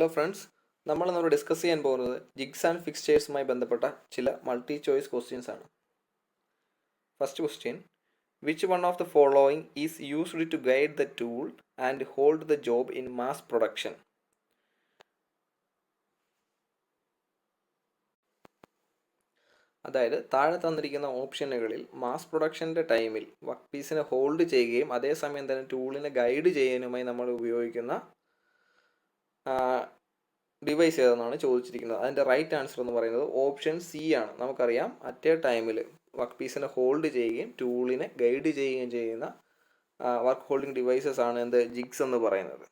Hello friends, നമ്മൾ discuss ചെയ്യാൻ പോകുന്നത് ജിഗ്സ് ആൻഡ് ഫിക്സ്ചേഴ്സുമായി ബന്ധപ്പെട്ട ചില മൾട്ടി ചോയ്സ് ക്വസ്റ്റ്യൻസ് ആണ്. First question, which one of the following is used to guide the tool and hold the job in mass production? അതായത് താഴെ തന്നിരിക്കുന്ന ഓപ്ഷനുകളിൽ മാസ് പ്രൊഡക്ഷൻ്റെ ടൈമിൽ വർക്ക് പീസിനെ ഹോൾഡ് ചെയ്യുകയും അതേസമയം തന്നെ ടൂളിനെ ഗൈഡ് ചെയ്യാനുമായി നമ്മൾ ഉപയോഗിക്കുന്ന ഡിവൈസ് ഏതെന്നാണ് ചോദിച്ചിരിക്കുന്നത്. അതിൻ്റെ റൈറ്റ് ആൻസർ എന്ന് പറയുന്നത് ഓപ്ഷൻ സി ആണ്. നമുക്കറിയാം, അറ്റ് എ ടൈമിൽ വർക്ക് പീസിനെ ഹോൾഡ് ചെയ്യുകയും ടൂളിനെ ഗൈഡ് ചെയ്യുകയും ചെയ്യുന്ന വർക്ക് ഹോൾഡിംഗ് ഡിവൈസസ് ആണ് ജിഗ്സ് എന്ന് പറയുന്നത്.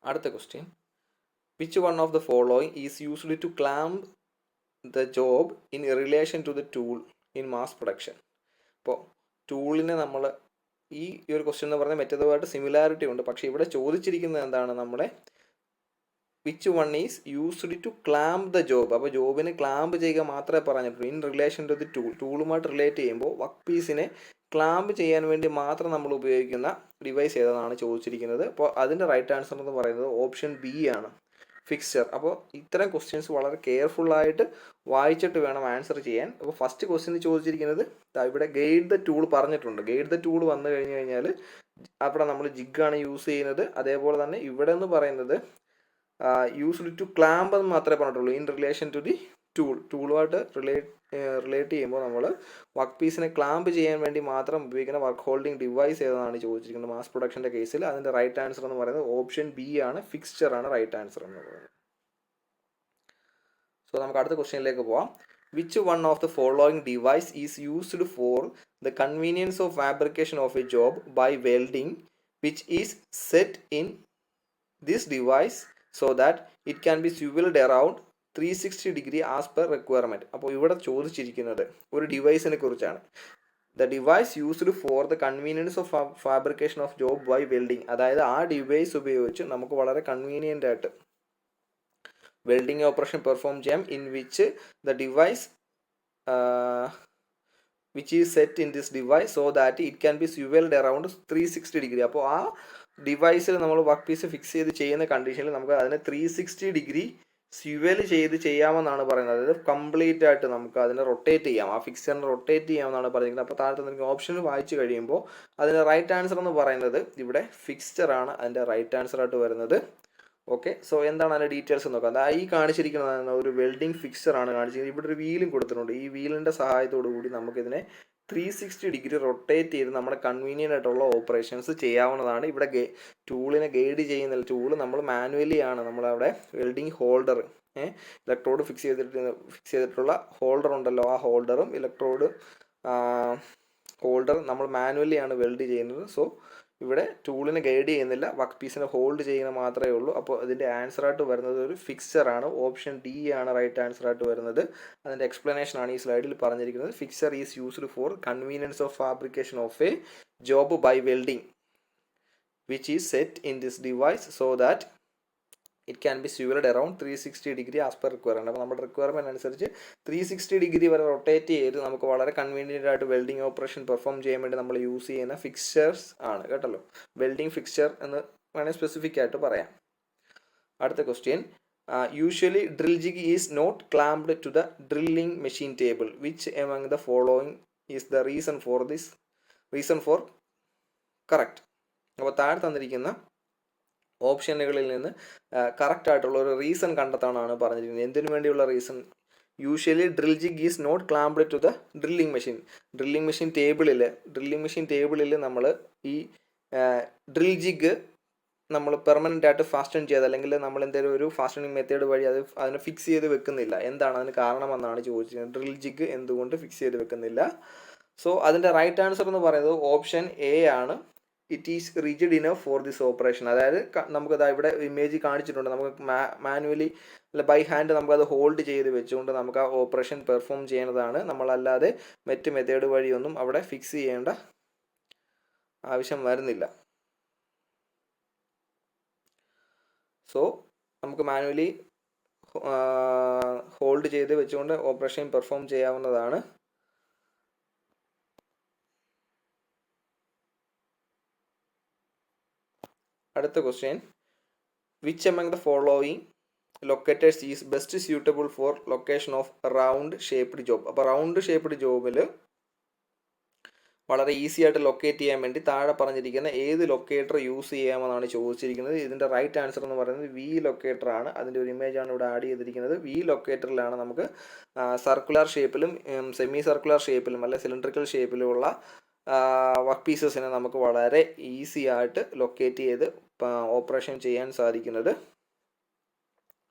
അടുത്ത question, which one of the following is used to clamp the job in relation to the tool in mass production? ഇപ്പോൾ ടൂളിനെ നമ്മൾ ഈ ഒരു ക്വസ്റ്റ്യൻ എന്ന് പറഞ്ഞാൽ മറ്റേതുമായിട്ട് സിമിലാരിറ്റി ഉണ്ട്, പക്ഷേ ഇവിടെ ചോദിച്ചിരിക്കുന്നത് എന്താണ്, നമ്മുടെ which one is used to clamp the job. അപ്പോൾ ജോബിനെ ക്ലാമ്പ് ചെയ്യുക മാത്രമേ പറഞ്ഞിട്ടുള്ളൂ. ഇൻ റിലേഷൻ ടു ദി ടൂളുമായിട്ട് റിലേറ്റ് ചെയ്യുമ്പോൾ വർക്ക് പീസിനെ ക്ലാമ്പ് ചെയ്യാൻ വേണ്ടി മാത്രം നമ്മൾ ഉപയോഗിക്കുന്ന ഡിവൈസ് ഏതെന്നാണ് ചോദിച്ചിരിക്കുന്നത്. അപ്പോൾ അതിൻ്റെ റൈറ്റ് ആൻസർ എന്ന് പറയുന്നത് ഓപ്ഷൻ ബി ആണ്, ഫിക്സ്ചർ. അപ്പോൾ ഇത്തരം ക്വസ്റ്റ്യൻസ് വളരെ കെയർഫുള്ളായിട്ട് വായിച്ചിട്ട് വേണം ആൻസർ ചെയ്യാൻ. അപ്പോൾ ഫസ്റ്റ് ക്വസ്റ്റ്യൻ ചോദിച്ചിരിക്കുന്നത് ഇവിടെ ഗൈഡ് ദ ടൂൾ പറഞ്ഞിട്ടുണ്ട്. ഗൈഡ് ദ ടൂൾ വന്നു കഴിഞ്ഞാൽ അവിടെ നമ്മൾ ജിഗാണ് യൂസ് ചെയ്യുന്നത്. അതേപോലെ തന്നെ ഇവിടെ എന്ന് പറയുന്നത് യൂസ്ഡ് ടു ക്ലാമ്പ് എന്ന് മാത്രമേ പറഞ്ഞിട്ടുള്ളൂ. ഇൻ റിലേഷൻ ടു ദി ടൂളുമായിട്ട് റിലേറ്റ് ചെയ്യുമ്പോൾ നമ്മൾ വർക്ക് പീസിനെ ക്ലാമ്പ് ചെയ്യാൻ വേണ്ടി മാത്രം ഉപയോഗിക്കുന്ന വർക്ക് ഹോൾഡിംഗ് ഡിവൈസ് ഏതെന്നാണ് ചോദിച്ചിരിക്കുന്നത് മാസ് പ്രൊഡക്ഷൻ്റെ കേസിൽ. അതിൻ്റെ റൈറ്റ് ആൻസർ എന്ന് പറയുന്നത് ഓപ്ഷൻ ബി ആണ്, ഫിക്സ്ചർ ആണ് റൈറ്റ് ആൻസർ എന്ന് പറയുന്നത്. സോ നമുക്ക് അടുത്ത ക്വസ്റ്റ്യനിലേക്ക് പോവാം. Which one of the following device is used for the convenience of fabrication of a job by welding which is set in this device so that it can be swiveled around 360 degree as per requirement? അപ്പോൾ ഇവിടെ ചോദിച്ചിരിക്കുന്നത് ഒരു ഡിവൈസിനെ കുറിച്ചാണ്. The device used for the convenience of fabrication of job by welding. അതായത് ആ device ഉപയോഗിച്ച് നമുക്ക് വളരെ കൺവീനിയൻ്റ് ആയിട്ട് വെൽഡിംഗ് ഓപ്പറേഷൻ പെർഫോം ചെയ്യാം. In which the device which is set in this device so that it can be swiveled around 360 degree. അപ്പോൾ ആ ഡിവൈസിൽ നമ്മൾ വർക്ക് പീസ് ഫിക്സ് ചെയ്ത് ചെയ്യുന്ന കണ്ടീഷനിൽ നമുക്ക് അതിനെ 360 ഡിഗ്രി സ്വിവൽ ചെയ്ത് ചെയ്യാമെന്നാണ് പറയുന്നത്. അതായത് കംപ്ലീറ്റ് ആയിട്ട് നമുക്ക് അതിനെ റൊട്ടേറ്റ് ചെയ്യാം, ആ ഫിക്സറിനെ റൊട്ടേറ്റ് ചെയ്യാമെന്നാണ് പറയുന്നത്. അപ്പോൾ താഴത്തെ നിങ്ങൾക്ക് ഓപ്ഷൻ വായിച്ചു കഴിയുമ്പോൾ അതിൻ്റെ റൈറ്റ് ആൻസർ എന്ന് പറയുന്നത് ഇവിടെ ഫിക്സ്ചർ ആണ് അതിൻ്റെ റൈറ്റ് ആൻസർ ആയിട്ട് വരുന്നത്. ഓക്കെ, സോ എന്താണ് അതിൻ്റെ ഡീറ്റെയിൽസ് നോക്കാം. അതായത് ഈ കാണിച്ചിരിക്കുന്നത് ഒരു വെൽഡിംഗ് ഫിക്സ്ചർ ആണ് കാണിച്ചിരിക്കുന്നത്. ഇവിടെ ഒരു വീലും കൊടുത്തിട്ടുണ്ട്. ഈ വീലിൻ്റെ സഹായത്തോടു കൂടി നമുക്കിതിനെ 360 ഡിഗ്രി റൊട്ടേറ്റ് ചെയ്ത് നമ്മുടെ കൺവീനിയൻ്റ് ആയിട്ടുള്ള ഓപ്പറേഷൻസ് ചെയ്യാവുന്നതാണ്. ഇവിടെ ടൂളിനെ ഗൈഡ് ചെയ്യുന്നില്ല. ടൂള് നമ്മൾ മാനുവലി ആണ് നമ്മളവിടെ വെൽഡിംഗ് ഹോൾഡർ, ഇലക്ട്രോഡ് ഫിക്സ് ചെയ്തിട്ടുള്ള ഹോൾഡർ ഉണ്ടല്ലോ, ആ ഹോൾഡറും ഇലക്ട്രോഡ് ഹോൾഡർ നമ്മൾ മാനുവലി ആണ് വെൽഡ് ചെയ്യുന്നത്. സോ ഇവിടെ ടൂളിനെ ഗൈഡ് ചെയ്യുന്നില്ല, വർക്ക് പീസിനെ ഹോൾഡ് ചെയ്യുന്ന മാത്രമേ ഉള്ളൂ. അപ്പോൾ ഇതിൻ്റെ ആൻസർ ആയിട്ട് വരുന്നത് ഒരു ഫിക്സർ ആണ്. ഓപ്ഷൻ ഡി ആണ് റൈറ്റ് ആൻസർ ആയിട്ട് വരുന്നത്. അതിൻ്റെ എക്സ്പ്ലനേഷൻ ആണ് ഈ സ്ലൈഡിൽ പറഞ്ഞിരിക്കുന്നത്. Fixture is used for convenience of fabrication of a job by welding which is set in this device so that it can be swivelled around 360 degree as per requirement. അപ്പോൾ നമ്മുടെ requirement അനുസരിച്ച് 360 degree വരെ rotate ചെയ്ത് നമുക്ക് വളരെ convenient ആയിട്ട് welding operation perform ചെയ്യാൻ വേണ്ടി നമ്മൾ യൂസ് ചെയ്യുന്ന ഫിക്സ്ചേഴ്സ് ആണ് കേട്ടല്ലോ. വെൽഡിംഗ് ഫിക്സ്ചർ എന്ന് വേണമെങ്കിൽ സ്പെസിഫിക് ആയിട്ട് പറയാം. അടുത്ത question, usually drill jig is not clamped to the drilling machine table. Which among the following is the reason for correct? അപ്പോൾ താഴെ തന്നിരിക്കുന്ന ഓപ്ഷനുകളിൽ നിന്ന് കറക്റ്റ് ആയിട്ടുള്ള ഒരു റീസൺ കണ്ടെത്താനാണ് പറഞ്ഞിരിക്കുന്നത്. എന്തിനു വേണ്ടിയുള്ള reason? Usually drill jig is not clamped to the drilling machine ടേബിളിൽ നമ്മൾ ഈ ഡ്രിൽ ജിഗ് നമ്മൾ പെർമനൻ്റ് ആയിട്ട് ഫാസ്റ്റൺ ചെയ്ത്, അല്ലെങ്കിൽ നമ്മൾ എന്തെങ്കിലും ഒരു ഫാസ്റ്റണിങ് മെത്തേഡ് വഴി അതിനെ ഫിക്സ് ചെയ്ത് വെക്കുന്നില്ല. എന്താണ് അതിന് കാരണമെന്നാണ് ചോദിച്ചിരിക്കുന്നത്. ഡ്രിൽ ജിഗ് എന്തുകൊണ്ട് ഫിക്സ് ചെയ്ത് വെക്കുന്നില്ല? സോ അതിൻ്റെ റൈറ്റ് ആൻസർ എന്ന് പറയുന്നത് ഓപ്ഷൻ എ ആണ്, it is rigid enough for this operation. അതായത് നമുക്കത് ഇവിടെ ഇമേജ് കാണിച്ചിട്ടുണ്ട്. നമുക്ക് മാനുവലി അല്ല ബൈ ഹാൻഡ് നമുക്കത് ഹോൾഡ് ചെയ്ത് വെച്ചുകൊണ്ട് നമുക്ക് ആ ഓപ്പറേഷൻ പെർഫോം ചെയ്യുന്നതാണ്. നമ്മളല്ലാതെ മറ്റ് മെത്തേഡ് വഴിയൊന്നും അവിടെ ഫിക്സ് ചെയ്യേണ്ട ആവശ്യം വരുന്നില്ല. സോ നമുക്ക് മാനുവലി ഹോൾഡ് ചെയ്ത് വെച്ചുകൊണ്ട് ഓപ്പറേഷൻ പെർഫോം ചെയ്യാവുന്നതാണ്. അടുത്ത question, which among the following locators is best suitable for location of round shaped job. അപ്പോൾ റൗണ്ട് ഷേപ്ഡ് ജോബിൽ വളരെ ഈസി ആയിട്ട് ലൊക്കേറ്റ് ചെയ്യാൻ വേണ്ടി താഴെ പറഞ്ഞിരിക്കുന്ന ഏത് ലൊക്കേറ്റർ യൂസ് ചെയ്യാമെന്നാണ് ചോദിച്ചിരിക്കുന്നത്. ഇതിൻ്റെ റൈറ്റ് ആൻസർ എന്ന് പറയുന്നത് വി ലൊക്കേറ്റർ ആണ്. അതിൻ്റെ ഒരു ഇമേജാണ് ഇവിടെ ആഡ് ചെയ്തിരിക്കുന്നത്. വി ലൊക്കേറ്ററിലാണ് നമുക്ക് സർക്കുലർ ഷേപ്പിലും സെമി സർക്കുലർ ഷേപ്പിലും അല്ലെ സിലിണ്ടറിക്കൽ ഷേപ്പിലുമുള്ള വർക്ക് പീസസിനെ നമുക്ക് വളരെ ഈസി ആയിട്ട് ലൊക്കേറ്റ് ചെയ്ത് ഓപ്പറേഷൻ ചെയ്യാൻ സാധിക്കുന്നത്.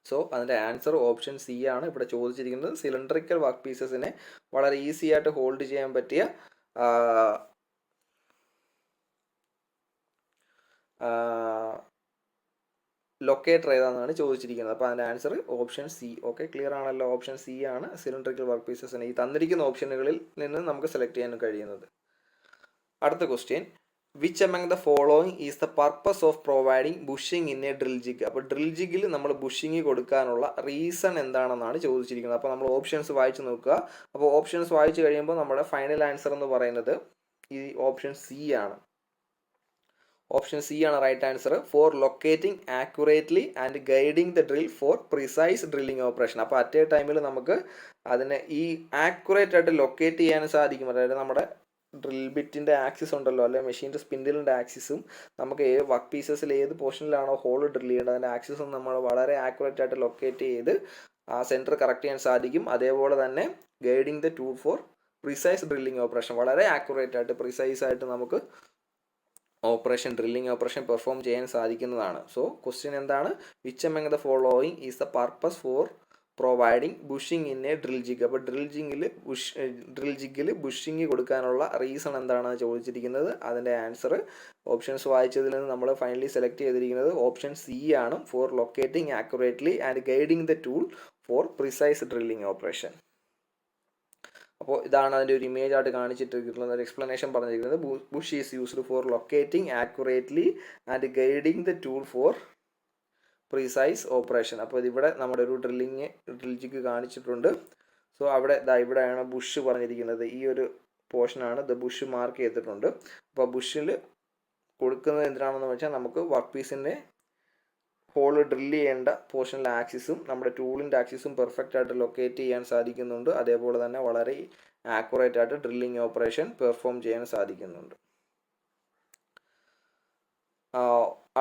സോ അതിൻ്റെ ആൻസർ ഓപ്ഷൻ സി ആണ് ഇവിടെ ചോദിച്ചിരിക്കുന്നത്. സിലിണ്ടറിക്കൽ വർക്ക് പീസസിനെ വളരെ ഈസി ആയിട്ട് ഹോൾഡ് ചെയ്യാൻ പറ്റിയ ലൊക്കേറ്റർ ഏതാണെന്നാണ് ചോദിച്ചിരിക്കുന്നത്. അപ്പോൾ അതിൻ്റെ answer option C. Okay, clear ആണല്ലോ? ഓപ്ഷൻ സി ആണ് സിലിണ്ടറിക്കൽ വർക്ക് പീസസിനെ ഈ തന്നിരിക്കുന്ന ഓപ്ഷനുകളിൽ നിന്ന് നമുക്ക് സെലക്ട് ചെയ്യാൻ കഴിയുന്നത്. അടുത്ത question, which among the following is the purpose of providing bushing in a drill jig. അപ്പോൾ ഡ്രിൽ ജിഗിൽ നമ്മൾ ബുഷിംഗ് കൊടുക്കാനുള്ള റീസൺ എന്താണെന്നാണ് ചോദിച്ചിരിക്കുന്നത്. അപ്പോൾ നമ്മൾ ഓപ്ഷൻസ് വായിച്ച് നോക്കുക. അപ്പോൾ ഓപ്ഷൻസ് വായിച്ച് കഴിയുമ്പോൾ നമ്മുടെ ഫൈനൽ ആൻസർ എന്ന് പറയുന്നത് ഈ ഓപ്ഷൻ സി ആണ്. ഓപ്ഷൻ സി ആണ് right answer. For locating accurately and guiding the drill for precise drilling operation. അപ്പോൾ അറ്റ് എ ടൈമിൽ നമുക്ക് അതിനെ ഈ ആക്യുറേറ്റ് ആയിട്ട് ലൊക്കേറ്റ് ചെയ്യാൻ സാധിക്കും. അതായത് നമ്മുടെ ഡ്രിൽ ബിറ്റിൻ്റെ ആക്സിസ് ഉണ്ടല്ലോ, അല്ലെങ്കിൽ മെഷീൻ്റെ സ്പിൻഡിലിൻ്റെ ആക്സിസും നമുക്ക് ഏത് വർക്ക് പീസസിൽ ഏത് പോർഷനിലാണോ ഹോൾ ഡ്രിൽ ചെയ്യേണ്ടത് അതിൻ്റെ ആക്സിസും നമ്മൾ വളരെ ആക്യുറേറ്റ് ആയിട്ട് ലൊക്കേറ്റ് ചെയ്ത് ആ സെൻറ്റർ കറക്റ്റ് ചെയ്യാൻ സാധിക്കും. അതേപോലെ തന്നെ guiding the tool for precise drilling operation, വളരെ ആക്യുറേറ്റ് ആയിട്ട് പ്രിസൈസ് ആയിട്ട് നമുക്ക് ഡ്രില്ലിംഗ് ഓപ്പറേഷൻ പെർഫോം ചെയ്യാൻ സാധിക്കുന്നതാണ്. സോ ക്വസ്റ്റ്യൻ എന്താണ്? Which among the following is the purpose for providing bushing in a drill jig. അപ്പോൾ ഡ്രിൽ ജിഗിൽ ബുഷിംഗ് കൊടുക്കാനുള്ള റീസൺ എന്താണെന്ന് ചോദിച്ചിരിക്കുന്നത്. അതിൻ്റെ ആൻസർ ഓപ്ഷൻസ് വായിച്ചതിൽ നിന്ന് നമ്മൾ ഫൈനലി സെലക്ട് ചെയ്തിരിക്കുന്നത് ഓപ്ഷൻ സി ആണ്. For locating accurately and guiding the tool for precise drilling operation. അപ്പോൾ ഇതാണ് അതിൻ്റെ ഒരു ഇമേജ് ആയിട്ട് കാണിച്ചിട്ടിരിക്കുന്നത്, ഒരു എക്സ്പ്ലനേഷൻ പറഞ്ഞിരിക്കുന്നത്. Bush is used for locating accurately and guiding the tool for precise operation. അപ്പോൾ ഇതിവിടെ നമ്മുടെ ഒരു ഡ്രിൽ ജിഗ് കാണിച്ചിട്ടുണ്ട്. സോ ഇവിടെയാണ് ബുഷ് പറഞ്ഞിരിക്കുന്നത്. ഈ ഒരു പോർഷനാണ് ദ ബുഷ് മാർക്ക് ചെയ്തിട്ടുണ്ട്. അപ്പോൾ ബുഷിൽ കൊടുക്കുന്നത് എന്തിനാണെന്ന് വെച്ചാൽ നമുക്ക് വർക്ക് പീസിൻ്റെ ഹോൾ ഡ്രില്ല് ചെയ്യേണ്ട പോർഷനിലെ ആക്സിസും നമ്മുടെ ടൂളിൻ്റെ ആക്സിസും പെർഫെക്റ്റ് ആയിട്ട് ലൊക്കേറ്റ് ചെയ്യാൻ സാധിക്കുന്നുണ്ട്. അതേപോലെ തന്നെ വളരെ ആക്യുറേറ്റ് ആയിട്ട് ഡ്രില്ലിംഗ് ഓപ്പറേഷൻ പെർഫോം ചെയ്യാൻ സാധിക്കുന്നുണ്ട്.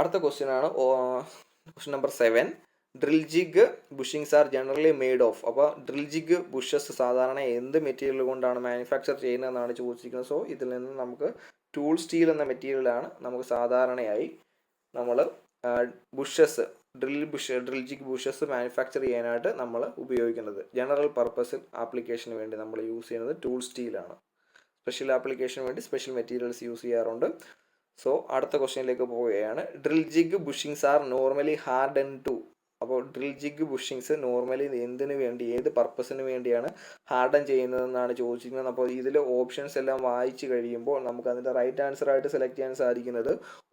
അടുത്ത ക്വസ്റ്റ്യൻ ആണ് question number 7. Drill jig bushings are generally made of. അപ്പോൾ ഡ്രിൽ ജിഗ് ബുഷസ് സാധാരണ എന്ത് മെറ്റീരിയൽ കൊണ്ടാണ് മാനുഫാക്ചർ ചെയ്യുന്നതെന്നാണ് ചോദിച്ചിരിക്കുന്നത്. സോ ഇതിൽ നിന്ന് നമുക്ക് ടൂൾ സ്റ്റീൽ എന്ന മെറ്റീരിയലാണ് നമുക്ക് സാധാരണയായി നമ്മൾ bushes drill jig bushes manufacture ചെയ്യാനായിട്ട് നമ്മൾ ഉപയോഗിക്കുന്നത്. ജനറൽ പർപ്പസ് ആപ്ലിക്കേഷന് വേണ്ടി നമ്മൾ യൂസ് ചെയ്യുന്നത് ടൂൾ സ്റ്റീലാണ്. സ്പെഷ്യൽ ആപ്ലിക്കേഷന് വേണ്ടി സ്പെഷ്യൽ മെറ്റീരിയൽസ് യൂസ് ചെയ്യാറുണ്ട്. സോ അടുത്ത ക്വസ്റ്റ്യനിലേക്ക് പോവുകയാണ്. Drill jig bushings are normally harden to. അപ്പോൾ ഡ്രിൽ ജിഗ് ബുഷിങ്സ് നോർമലി എന്തിനു വേണ്ടി ഏത് പർപ്പസിന് വേണ്ടിയാണ് ഹാർഡൻ ചെയ്യുന്നതെന്നാണ് ചോദിച്ചിരിക്കുന്നത്. അപ്പോൾ ഇതിൽ ഓപ്ഷൻസ് എല്ലാം വായിച്ച് കഴിയുമ്പോൾ നമുക്ക് അതിൻ്റെ റൈറ്റ് ആൻസർ ആയിട്ട് സെലക്ട് ചെയ്യാൻ സാധിക്കുന്നത്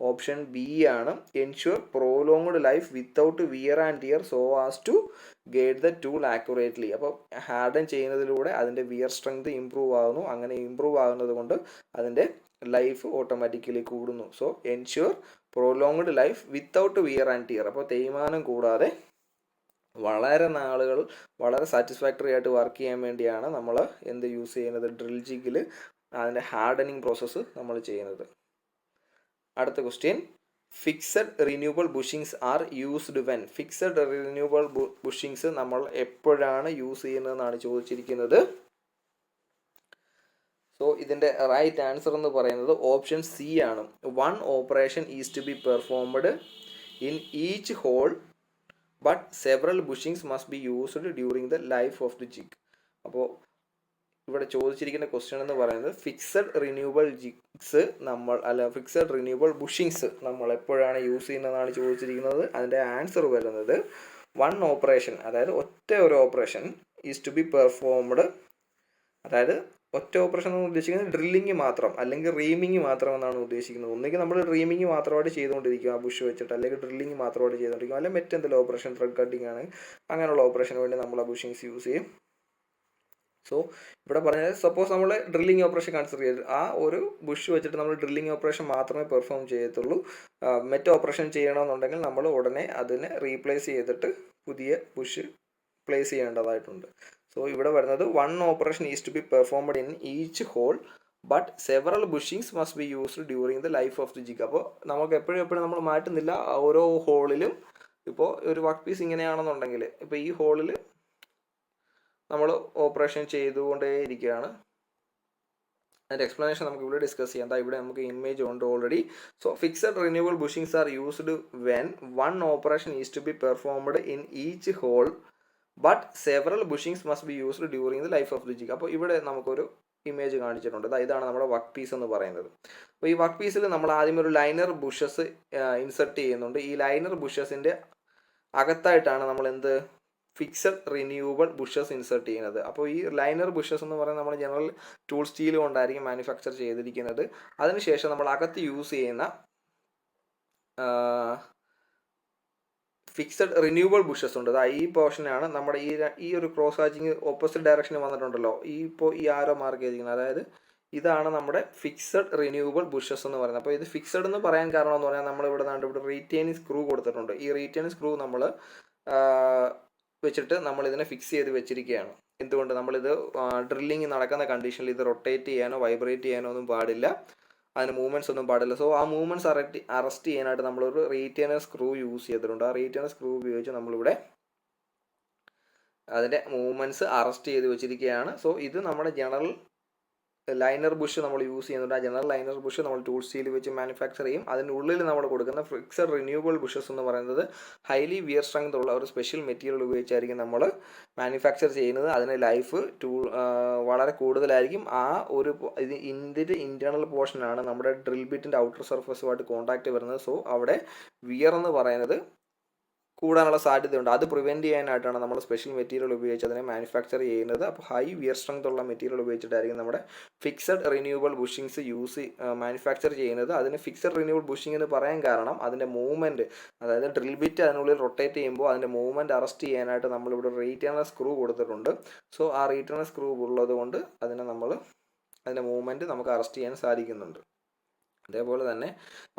ഓപ്ഷൻ ബി ആണ്. Ensure prolonged life without wear and tear so as to guide the tool accurately. അപ്പോൾ ഹാർഡൻ ചെയ്യുന്നതിലൂടെ അതിൻ്റെ വിയർ സ്ട്രെങ്ത് ഇമ്പ്രൂവ് ആകുന്നു. അങ്ങനെ ഇമ്പ്രൂവ് ആകുന്നത് കൊണ്ട് അതിൻ്റെ ലൈഫ് ഓട്ടോമാറ്റിക്കലി കൂടുന്നു. So ensure prolonged life without wear and tear. അപ്പോൾ തേയ്മാനം കൂടാതെ വളരെ നാളുകൾ വളരെ സാറ്റിസ്ഫാക്ടറി ആയിട്ട് വർക്ക് ചെയ്യാൻ വേണ്ടിയാണ് നമ്മൾ എന്ത് യൂസ് ചെയ്യുന്നത്? ഡ്രിൽ ജിഗിൽ അതിൻ്റെ ഹാർഡനിങ് പ്രോസസ്സ് നമ്മൾ ചെയ്യുന്നത്. അടുത്ത question, fixed renewable bushings are used when. Fixed renewable bushings നമ്മൾ എപ്പോഴാണ് യൂസ് ചെയ്യുന്നതെന്നാണ് ചോദിച്ചിരിക്കുന്നത്. സോ ഇതിൻ്റെ റൈറ്റ് ആൻസർ എന്ന് പറയുന്നത് ഓപ്ഷൻ സി ആണ്. One operation is to be performed in each hole but several bushings must be used during the life of the jig. അപ്പോൾ ഇവിടെ ചോദിച്ചിരിക്കുന്ന ക്വസ്റ്റ്യൻ എന്ന് പറയുന്നത് fixed renewable jigs fixed renewable bushings നമ്മൾ എപ്പോഴാണ് യൂസ് ചെയ്യുന്നതെന്നാണ് ചോദിച്ചിരിക്കുന്നത്. അതിൻ്റെ ആൻസർ വരുന്നത് വൺ ഓപ്പറേഷൻ, അതായത് ഒരു operation is to be performed, അതായത് ഒറ്റ ഓപ്പറേഷൻ എന്ന് ഉദ്ദേശിക്കുന്നത് ഡ്രില്ലിങ് മാത്രം അല്ലെങ്കിൽ റീമിങ് മാത്രം എന്നാണ് ഉദ്ദേശിക്കുന്നത്. ഒന്നുകിൽ നമ്മൾ റീമിങ് മാത്രമായിട്ട് ചെയ്തുകൊണ്ടിരിക്കും ആ ബുഷ് വെച്ചിട്ട്, അല്ലെങ്കിൽ ഡ്രില്ലിങ് മാത്രമായിട്ട് ചെയ്തുകൊണ്ടിരിക്കും, അല്ലെങ്കിൽ മറ്റെന്തെങ്കിലും ഓപ്പറേഷൻ ത്രെഡ് കട്ടിങ് ആണ് അങ്ങനെയുള്ള ഓപ്പറേഷന് വേണ്ടി നമ്മൾ ആ ബുഷിങ്സ് യൂസ് ചെയ്യും. സോ ഇവിടെ പറഞ്ഞത് സപ്പോസ് നമ്മൾ ഡ്രില്ലിങ് ഓപ്പറേഷൻ കൺസിഡർ ചെയ്ത് ആ ഒരു ബുഷ് വെച്ചിട്ട് നമ്മൾ ഡ്രില്ലിങ് ഓപ്പറേഷൻ മാത്രമേ പെർഫോം ചെയ്യത്തുള്ളൂ. മെറ്റ് ഓപ്പറേഷൻ ചെയ്യണമെന്നുണ്ടെങ്കിൽ നമ്മൾ ഉടനെ അതിനെ റീപ്ലേസ് ചെയ്തിട്ട് പുതിയ ബുഷ് പ്ലേസ് ചെയ്യേണ്ടതായിട്ടുണ്ട്. സോ ഇവിടെ വരുന്നത് one operation is to be performed in each hole but several bushings must be used during the life of the jig. അപ്പോൾ നമുക്ക് എപ്പോഴും നമ്മൾ മാറ്റുന്നില്ല. ഓരോ ഹോളിലും ഇപ്പോൾ ഒരു വർക്ക് പീസ് ഇങ്ങനെയാണെന്നുണ്ടെങ്കിൽ ഇപ്പോൾ ഈ ഹോളിൽ നമ്മൾ ഓപ്പറേഷൻ ചെയ്തുകൊണ്ടേയിരിക്കുകയാണ്. അതിൻ്റെ എക്സ്പ്ലനേഷൻ നമുക്ക് ഇവിടെ ഡിസ്കസ് ചെയ്യാം. ഇവിടെ നമുക്ക് ഇമേജ് ഉണ്ട് already. So fixed renewal bushings are used when one operation is to be performed in each hole but several bushings must be used during the life of the jig. അപ്പോൾ ഇവിടെ നമുക്കൊരു image കാണിച്ചിട്ടുണ്ട്. ഇതാണ് നമ്മുടെ work piece എന്ന് പറയുന്നത്. അപ്പോൾ ഈ വർക്ക് പീസിൽ നമ്മൾ ആദ്യം ഒരു ലൈനർ ബുഷസ് ഇൻസെർട്ട് ചെയ്യുന്നുണ്ട്. ഈ ലൈനർ ബുഷസിൻ്റെ അകത്തായിട്ടാണ് നമ്മൾ എന്ത് ഫിക്സഡ് റിന്യൂവബിൾ ബുഷസ് ഇൻസെർട്ട് ചെയ്യുന്നത്. അപ്പോൾ ഈ ലൈനർ ബുഷസ് എന്ന് പറയുന്നത് നമ്മൾ ജനറൽ ടൂൾ സ്റ്റീൽ കൊണ്ടായിരിക്കും മാനുഫാക്ചർ ചെയ്തിരിക്കുന്നത്. അതിനുശേഷം നമ്മൾ അകത്ത് യൂസ് ചെയ്യുന്ന ഫിക്സഡ് റിന്യൂവബിൾ ബുഷസ് ഉണ്ട്. ഈ പോർഷനാണ് നമ്മുടെ ഈ ഒരു ക്രോസ് ഹാച്ചിങ് ഓപ്പോസിറ്റ് ഡയറക്ഷനിൽ വന്നിട്ടുണ്ടല്ലോ, ഈ ആരോ മാർക്ക് ചെയ്തിരിക്കുന്നത്, അതായത് ഇതാണ് നമ്മുടെ ഫിക്സഡ് റിന്യൂവബിൾ ബുഷസ് എന്ന് പറയുന്നത്. അപ്പോൾ ഇത് ഫിക്സഡ് എന്ന് പറയാൻ കാരണം എന്ന് പറഞ്ഞാൽ ഇവിടെ റീറ്റെയിനിങ് സ്ക്രൂ കൊടുത്തിട്ടുണ്ട്. ഈ റീറ്റെയിനിങ് സ്ക്രൂ നമ്മൾ വെച്ചിട്ട് നമ്മൾ ഇതിനെ ഫിക്സ് ചെയ്ത് വെച്ചിരിക്കുകയാണ്. എന്തുകൊണ്ട്? നമ്മളിത് ഡ്രില്ലിങ് നടക്കുന്ന കണ്ടീഷനിൽ ഇത് റൊട്ടേറ്റ് ചെയ്യാനോ വൈബ്രേറ്റ് ചെയ്യാനോ ഒന്നും പാടില്ല, അതിന് മൂവ്മെൻറ്റ്സ് ഒന്നും പാടില്ല. സോ ആ മൂവ്മെൻറ്റ്സ് അറസ്റ്റ് ചെയ്യാനായിട്ട് നമ്മളൊരു റീറ്റെയിനർ സ്ക്രൂ യൂസ് ചെയ്തിട്ടുണ്ട്. ആ റീറ്റെയിനർ സ്ക്രൂ ഉപയോഗിച്ച് നമ്മളിവിടെ അതിൻ്റെ മൂവ്മെൻറ്റ്സ് അറസ്റ്റ് ചെയ്ത് വെച്ചിരിക്കുകയാണ്. സോ ഇത് നമ്മുടെ ജനറൽ ലൈനർ ബുഷ് നമ്മൾ യൂസ് ചെയ്യുന്നുണ്ട്. ആ ജനറൽ ലൈനർ ബുഷ് നമ്മൾ ടൂൾ സ്റ്റീൽ വെച്ച് മാനുഫാക്ചർ ചെയ്യും. അതിൻ്റെ ഉള്ളിൽ നമ്മൾ കൊടുക്കുന്ന ഫിക്സഡ് റിന്യൂവബിൾ ബുഷസ് എന്ന് പറയുന്നത് ഹൈലി വിയർ സ്ട്രെങ്ത് ഉള്ള ഒരു സ്പെഷ്യൽ മെറ്റീരിയൽ ഉപയോഗിച്ചായിരിക്കും നമ്മൾ മാനുഫാക്ചർ ചെയ്യുന്നത്. അതിൻ്റെ ലൈഫ് വളരെ കൂടുതലായിരിക്കും. ആ ഒരു ഇതിൻ്റെ ഇൻറ്റേർണൽ പോർഷനാണ് നമ്മുടെ ഡ്രിൽ ബിറ്റിൻ്റെ ഔട്ടർ സർഫസുമായിട്ട് കോൺടാക്റ്റ് വരുന്നത്. സോ അവിടെ വിയർ എന്ന് പറയുന്നത് കൂടാനുള്ള സാധ്യതയുണ്ട്. അത് പ്രിവെൻറ്റ് ചെയ്യാനായിട്ടാണ് നമ്മൾ സ്പെഷ്യൽ മെറ്റീരിയൽ ഉപയോഗിച്ച് അതിനെ മാനുഫാക്ചർ ചെയ്യുന്നത്. അപ്പോൾ ഹൈ വിയർ സ്ട്രെങ്ത് ഉള്ള മെറ്റീരിയൽ ഉപയോഗിച്ചിട്ടായിരിക്കും നമ്മുടെ ഫിക്സഡ് റിന്യൂവബിൾ ബുഷിങ്സ് മാനുഫാക്ചർ ചെയ്യുന്നത്. അതിന് ഫിക്സഡ് റിന്യൂവബിൾ ബുഷിംഗ് എന്ന് പറയാൻ കാരണം അതിൻ്റെ മൂവ്മെൻറ്റ്, അതായത് ഡ്രിൽ ബിറ്റ് അതിനുള്ളിൽ റൊട്ടേറ്റ് ചെയ്യുമ്പോൾ അതിൻ്റെ മൂവ്മെൻറ്റ് അറസ്റ്റ് ചെയ്യാനായിട്ട് നമ്മളിവിടെ റീറ്റേണർ സ്ക്രൂ കൊടുത്തിട്ടുണ്ട്. സോ ആ റീറ്റേണർ സ്ക്രൂ ഉള്ളത് കൊണ്ട് അതിൻ്റെ മൂവ്മെൻറ്റ് നമുക്ക് അറസ്റ്റ് ചെയ്യാൻ സാധിക്കുന്നുണ്ട്. അതേപോലെ തന്നെ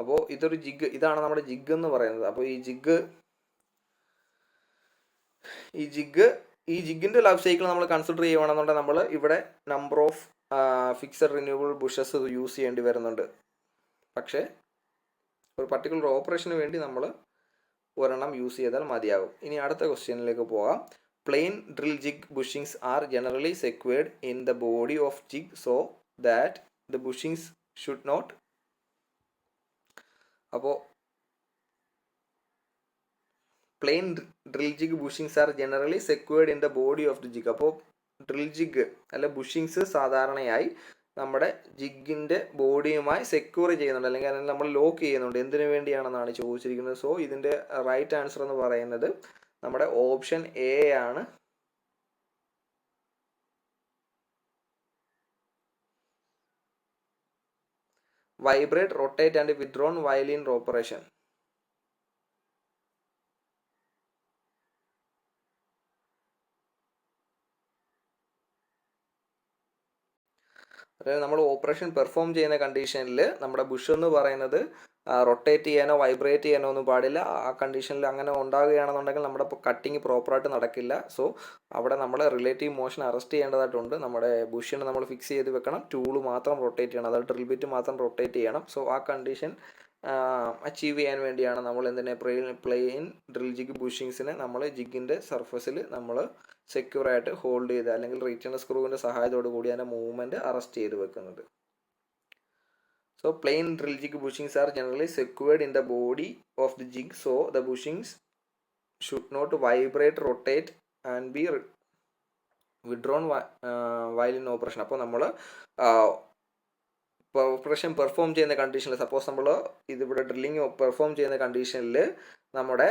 അപ്പോൾ ഇതാണ് നമ്മുടെ ജിഗ് എന്ന് പറയുന്നത്. അപ്പോൾ ഈ ജിഗിൻ്റെ ലൈഫ് സൈക്കിൾ നമ്മൾ കൺസിഡർ ചെയ്യുകയാണെന്നുണ്ടെങ്കിൽ നമ്മൾ ഇവിടെ number of fixed renewable bushes use ചെയ്യേണ്ടി വരുന്നുണ്ട്. പക്ഷേ ഒരു പർട്ടിക്കുലർ ഓപ്പറേഷന് വേണ്ടി നമ്മൾ ഒരെണ്ണം യൂസ് ചെയ്താൽ മതിയാകും. ഇനി അടുത്ത ക്വസ്റ്റ്യനിലേക്ക് പോകാം. Plain drill jig bushings are generally secured in the body of jig so that the bushings should not. അപ്പോൾ plain drill jig bushings are generally secured in the body of the jig. അപ്പോൾ drill jig അല്ല bushings സാധാരണയായി നമ്മുടെ ജിഗിൻ്റെ ബോഡിയുമായി secure ചെയ്യുന്നുണ്ട്, അല്ലെങ്കിൽ അതിനെ നമ്മൾ lock ചെയ്യുന്നുണ്ട്. എന്തിനു വേണ്ടിയാണെന്നാണ് ചോദിച്ചിരിക്കുന്നത്. സോ ഇതിൻ്റെ റൈറ്റ് ആൻസർ എന്ന് പറയുന്നത് നമ്മുടെ ഓപ്ഷൻ എ ആണ്. Vibrate, rotate and withdrawn while in operation. അതായത് നമ്മൾ ഓപ്പറേഷൻ പെർഫോം ചെയ്യുന്ന കണ്ടീഷനിൽ നമ്മുടെ ബുഷ് എന്ന് പറയുന്നത് റൊട്ടേറ്റ് ചെയ്യാനോ വൈബ്രേറ്റ് ചെയ്യാനോ ഒന്നും പാടില്ല. ആ കണ്ടീഷനിൽ അങ്ങനെ ഉണ്ടാകുകയാണെന്നുണ്ടെങ്കിൽ നമ്മുടെ കട്ടിങ് പ്രോപ്പറായിട്ട് നടക്കില്ല. സോ അവിടെ നമ്മൾ റിലേറ്റീവ് മോഷൻ അറസ്റ്റ് ചെയ്യേണ്ടതായിട്ടുണ്ട്. നമ്മുടെ ബുഷിനെ നമ്മൾ ഫിക്സ് ചെയ്ത് വെക്കണം. ടൂള് മാത്രം റൊട്ടേറ്റ് ചെയ്യണം, അതായത് ഡ്രിൽ ബിറ്റ് മാത്രം റൊട്ടേറ്റ് ചെയ്യണം. സോ ആ കണ്ടീഷൻ അച്ചീവ് ചെയ്യാൻ വേണ്ടിയാണ് നമ്മൾ പ്ലെയിൻ ഡ്രിൽ ജിഗ് ബുഷിങ്സിനെ നമ്മൾ ജിഗിൻ്റെ സർഫസിൽ നമ്മൾ സെക്യൂറായിട്ട് ഹോൾഡ് ചെയ്ത് അല്ലെങ്കിൽ റീറ്റേണർ സ്ക്രൂവിൻ്റെ സഹായത്തോടു കൂടി അതിൻ്റെ മൂവ്മെൻറ്റ് അറസ്റ്റ് ചെയ്ത് വെക്കുന്നത്. So plain drill jig bushings are generally secured in the body of the jig so the bushings should not vibrate, rotate and be withdrawn while in operation. അപ്പോൾ നമ്മൾ ഓപ്പറേഷൻ പെർഫോം ചെയ്യുന്ന കണ്ടീഷനിൽ, suppose നമ്മൾ ഇതിവിടെ drilling perform ചെയ്യുന്ന കണ്ടീഷനിൽ നമ്മുടെ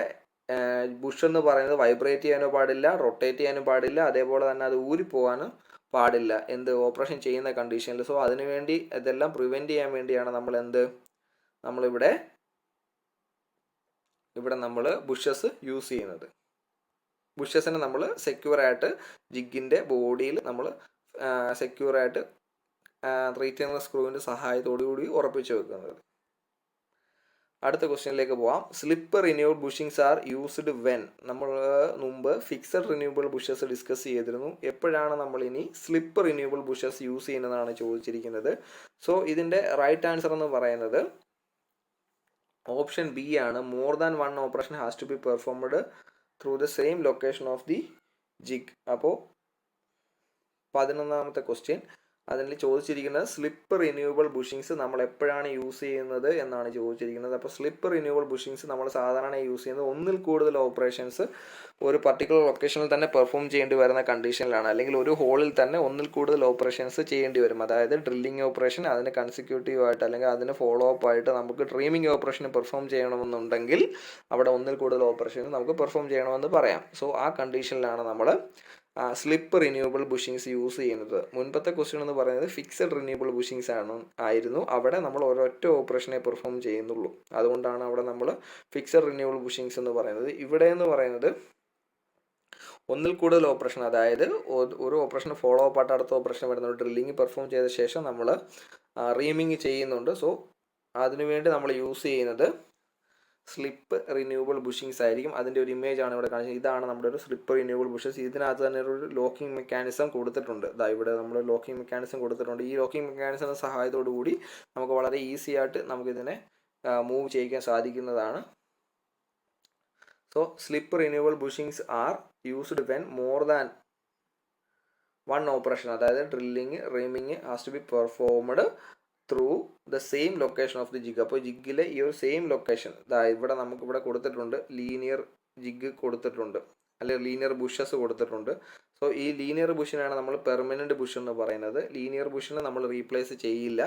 Bush എന്ന് പറയുന്നത് വൈബ്രേറ്റ് ചെയ്യാനോ പാടില്ല, റൊട്ടേറ്റ് ചെയ്യാനും പാടില്ല, അതേപോലെ തന്നെ അത് ഊരിപ്പോകാനും പാടില്ല ഓപ്പറേഷൻ ചെയ്യുന്ന കണ്ടീഷനിൽ. സോ അതിനുവേണ്ടി ഇതെല്ലാം പ്രിവെൻറ്റ് ചെയ്യാൻ വേണ്ടിയാണ് നമ്മളിവിടെ നമ്മൾ ബുഷസ് യൂസ് ചെയ്യുന്നത്. ബുഷസിനെ നമ്മൾ സെക്യൂറായിട്ട് ജിഗിൻ്റെ ബോഡിയിൽ നമ്മൾ സെക്യൂറായിട്ട് റീറ്റെയിനർ സ്ക്രൂവിൻ്റെ സഹായത്തോടു കൂടി ഉറപ്പിച്ച് വെക്കുന്നത്. അടുത്ത ക്വസ്റ്റ്യനിലേക്ക് പോവാം. Slip renewal bushings are used when. നമ്മൾ മുമ്പ് ഫിക്സഡ് റിന്യൂവബിൾ ബുഷസ് ഡിസ്കസ് ചെയ്തിരുന്നു. എപ്പോഴാണ് നമ്മൾ ഇനി സ്ലിപ്പ് റിന്യൂവബിൾ ബുഷസ് യൂസ് ചെയ്യുന്നതാണ് ചോദിച്ചിരിക്കുന്നത്. സോ ഇതിൻ്റെ റൈറ്റ് ആൻസർ എന്ന് പറയുന്നത് ഓപ്ഷൻ ബി ആണ്. More than one operation has to be performed through the same location of the jig. അപ്പോൾ 11ാമത്തെ ക്വസ്റ്റ്യൻ അതിൽ ചോദിച്ചിരിക്കുന്നത് സ്ലിപ്പ് റിന്യൂവബിൾ ബുഷിങ്സ് നമ്മൾ എപ്പോഴാണ് യൂസ് ചെയ്യുന്നത് എന്നാണ് ചോദിച്ചിരിക്കുന്നത്. അപ്പോൾ സ്ലിപ്പ് റിന്യൂവബിൾ ബുഷിങ്സ് നമ്മൾ സാധാരണ യൂസ് ചെയ്യുന്നത് ഒന്നിൽ കൂടുതൽ ഓപ്പറേഷൻസ് ഒരു പർട്ടിക്കുലർ ലൊക്കേഷനിൽ തന്നെ പെർഫോം ചെയ്യേണ്ടി വരുന്ന കണ്ടീഷനിലാണ്, അല്ലെങ്കിൽ ഒരു ഹോളിൽ തന്നെ ഒന്നിൽ കൂടുതൽ ഓപ്പറേഷൻസ് ചെയ്യേണ്ടി വരും. അതായത് ഡ്രില്ലിംഗ് ഓപ്പറേഷൻ, അതിന് കൺസിക്യൂട്ടീവ് ആയിട്ട് അല്ലെങ്കിൽ അതിന് ഫോളോ അപ്പ് ആയിട്ട് നമുക്ക് ഡ്രീമിംഗ് ഓപ്പറേഷൻ പെർഫോം ചെയ്യണമെന്നുണ്ടെങ്കിൽ അവിടെ ഒന്നിൽ കൂടുതൽ ഓപ്പറേഷൻ നമുക്ക് പെർഫോം ചെയ്യണമെന്ന് പറയാം. സോ ആ കണ്ടീഷനിലാണ് നമ്മൾ സ്ലിപ്പ് റിന്യൂവബിൾ ബുഷിങ്സ് യൂസ് ചെയ്യുന്നത്. മുൻപത്തെ ക്വസ്റ്റ്യൻ എന്ന് പറയുന്നത് ഫിക്സഡ് റിന്യൂവബിൾ ബുഷിങ്സ് ആയിരുന്നു. അവിടെ നമ്മൾ ഒരൊറ്റ ഓപ്പറേഷനെ പെർഫോം ചെയ്യുന്നുള്ളൂ. അതുകൊണ്ടാണ് അവിടെ നമ്മൾ ഫിക്സഡ് റിന്യൂവബിൾ ബുഷിങ്സ് എന്ന് പറയുന്നത്. ഇവിടെ എന്ന് പറയുന്നത് ഒന്നിൽ കൂടുതൽ ഓപ്പറേഷൻ, അതായത് ഒരു ഓപ്പറേഷൻ ഫോളോ അപ്പ് ആയിട്ട് അടുത്ത ഓപ്പറേഷൻ വരുന്നുണ്ട്. ഡ്രില്ലിങ് പെർഫോം ചെയ്ത ശേഷം നമ്മൾ റീമിങ് ചെയ്യുന്നുണ്ട്. സോ അതിനുവേണ്ടി നമ്മൾ യൂസ് ചെയ്യുന്നത് സ്ലിപ്പ് റിന്യൂവബിൾ ബുഷിങ്സ് ആയിരിക്കും. അതിൻ്റെ ഒരു ഇമേജ് ആണ് ഇവിടെ കാണിച്ചത്. ഇതാണ് നമ്മുടെ ഒരു സ്ലിപ്പ് റിന്യൂവബിൾ ബുഷസ്. ഇതിനകത്ത് തന്നെ ഒരു ലോക്കിംഗ് മെക്കാനിസം കൊടുത്തിട്ടുണ്ട്. ഇവിടെ നമ്മൾ ലോക്കിംഗ് മെക്കാനിസം കൊടുത്തിട്ടുണ്ട്. ഈ ലോക്കിംഗ് മെക്കാനിസത്തിൻ്റെ സഹായത്തോടു കൂടി നമുക്ക് വളരെ ഈസി ആയിട്ട് നമുക്കിതിനെ മൂവ് ചെയ്യിക്കാൻ സാധിക്കുന്നതാണ്. So slip renewable bushings are used when more than one operation, അതായത് drilling reaming has to be performed through the same location of the jig. അപ്പോൾ ജിഗിലെ ഈ ഒരു സെയിം ലൊക്കേഷൻ ഇവിടെ നമുക്കിവിടെ കൊടുത്തിട്ടുണ്ട്. ലീനിയർ ജിഗ് കൊടുത്തിട്ടുണ്ട്, അല്ലെങ്കിൽ ലീനിയർ ബുഷസ് കൊടുത്തിട്ടുണ്ട്. സോ ഈ ലീനിയർ ബുഷിനാണ് നമ്മൾ പെർമനൻറ്റ് ബുഷ് എന്ന് പറയുന്നത്. ലീനിയർ ബുഷിനെ നമ്മൾ റീപ്ലേസ് ചെയ്യില്ല,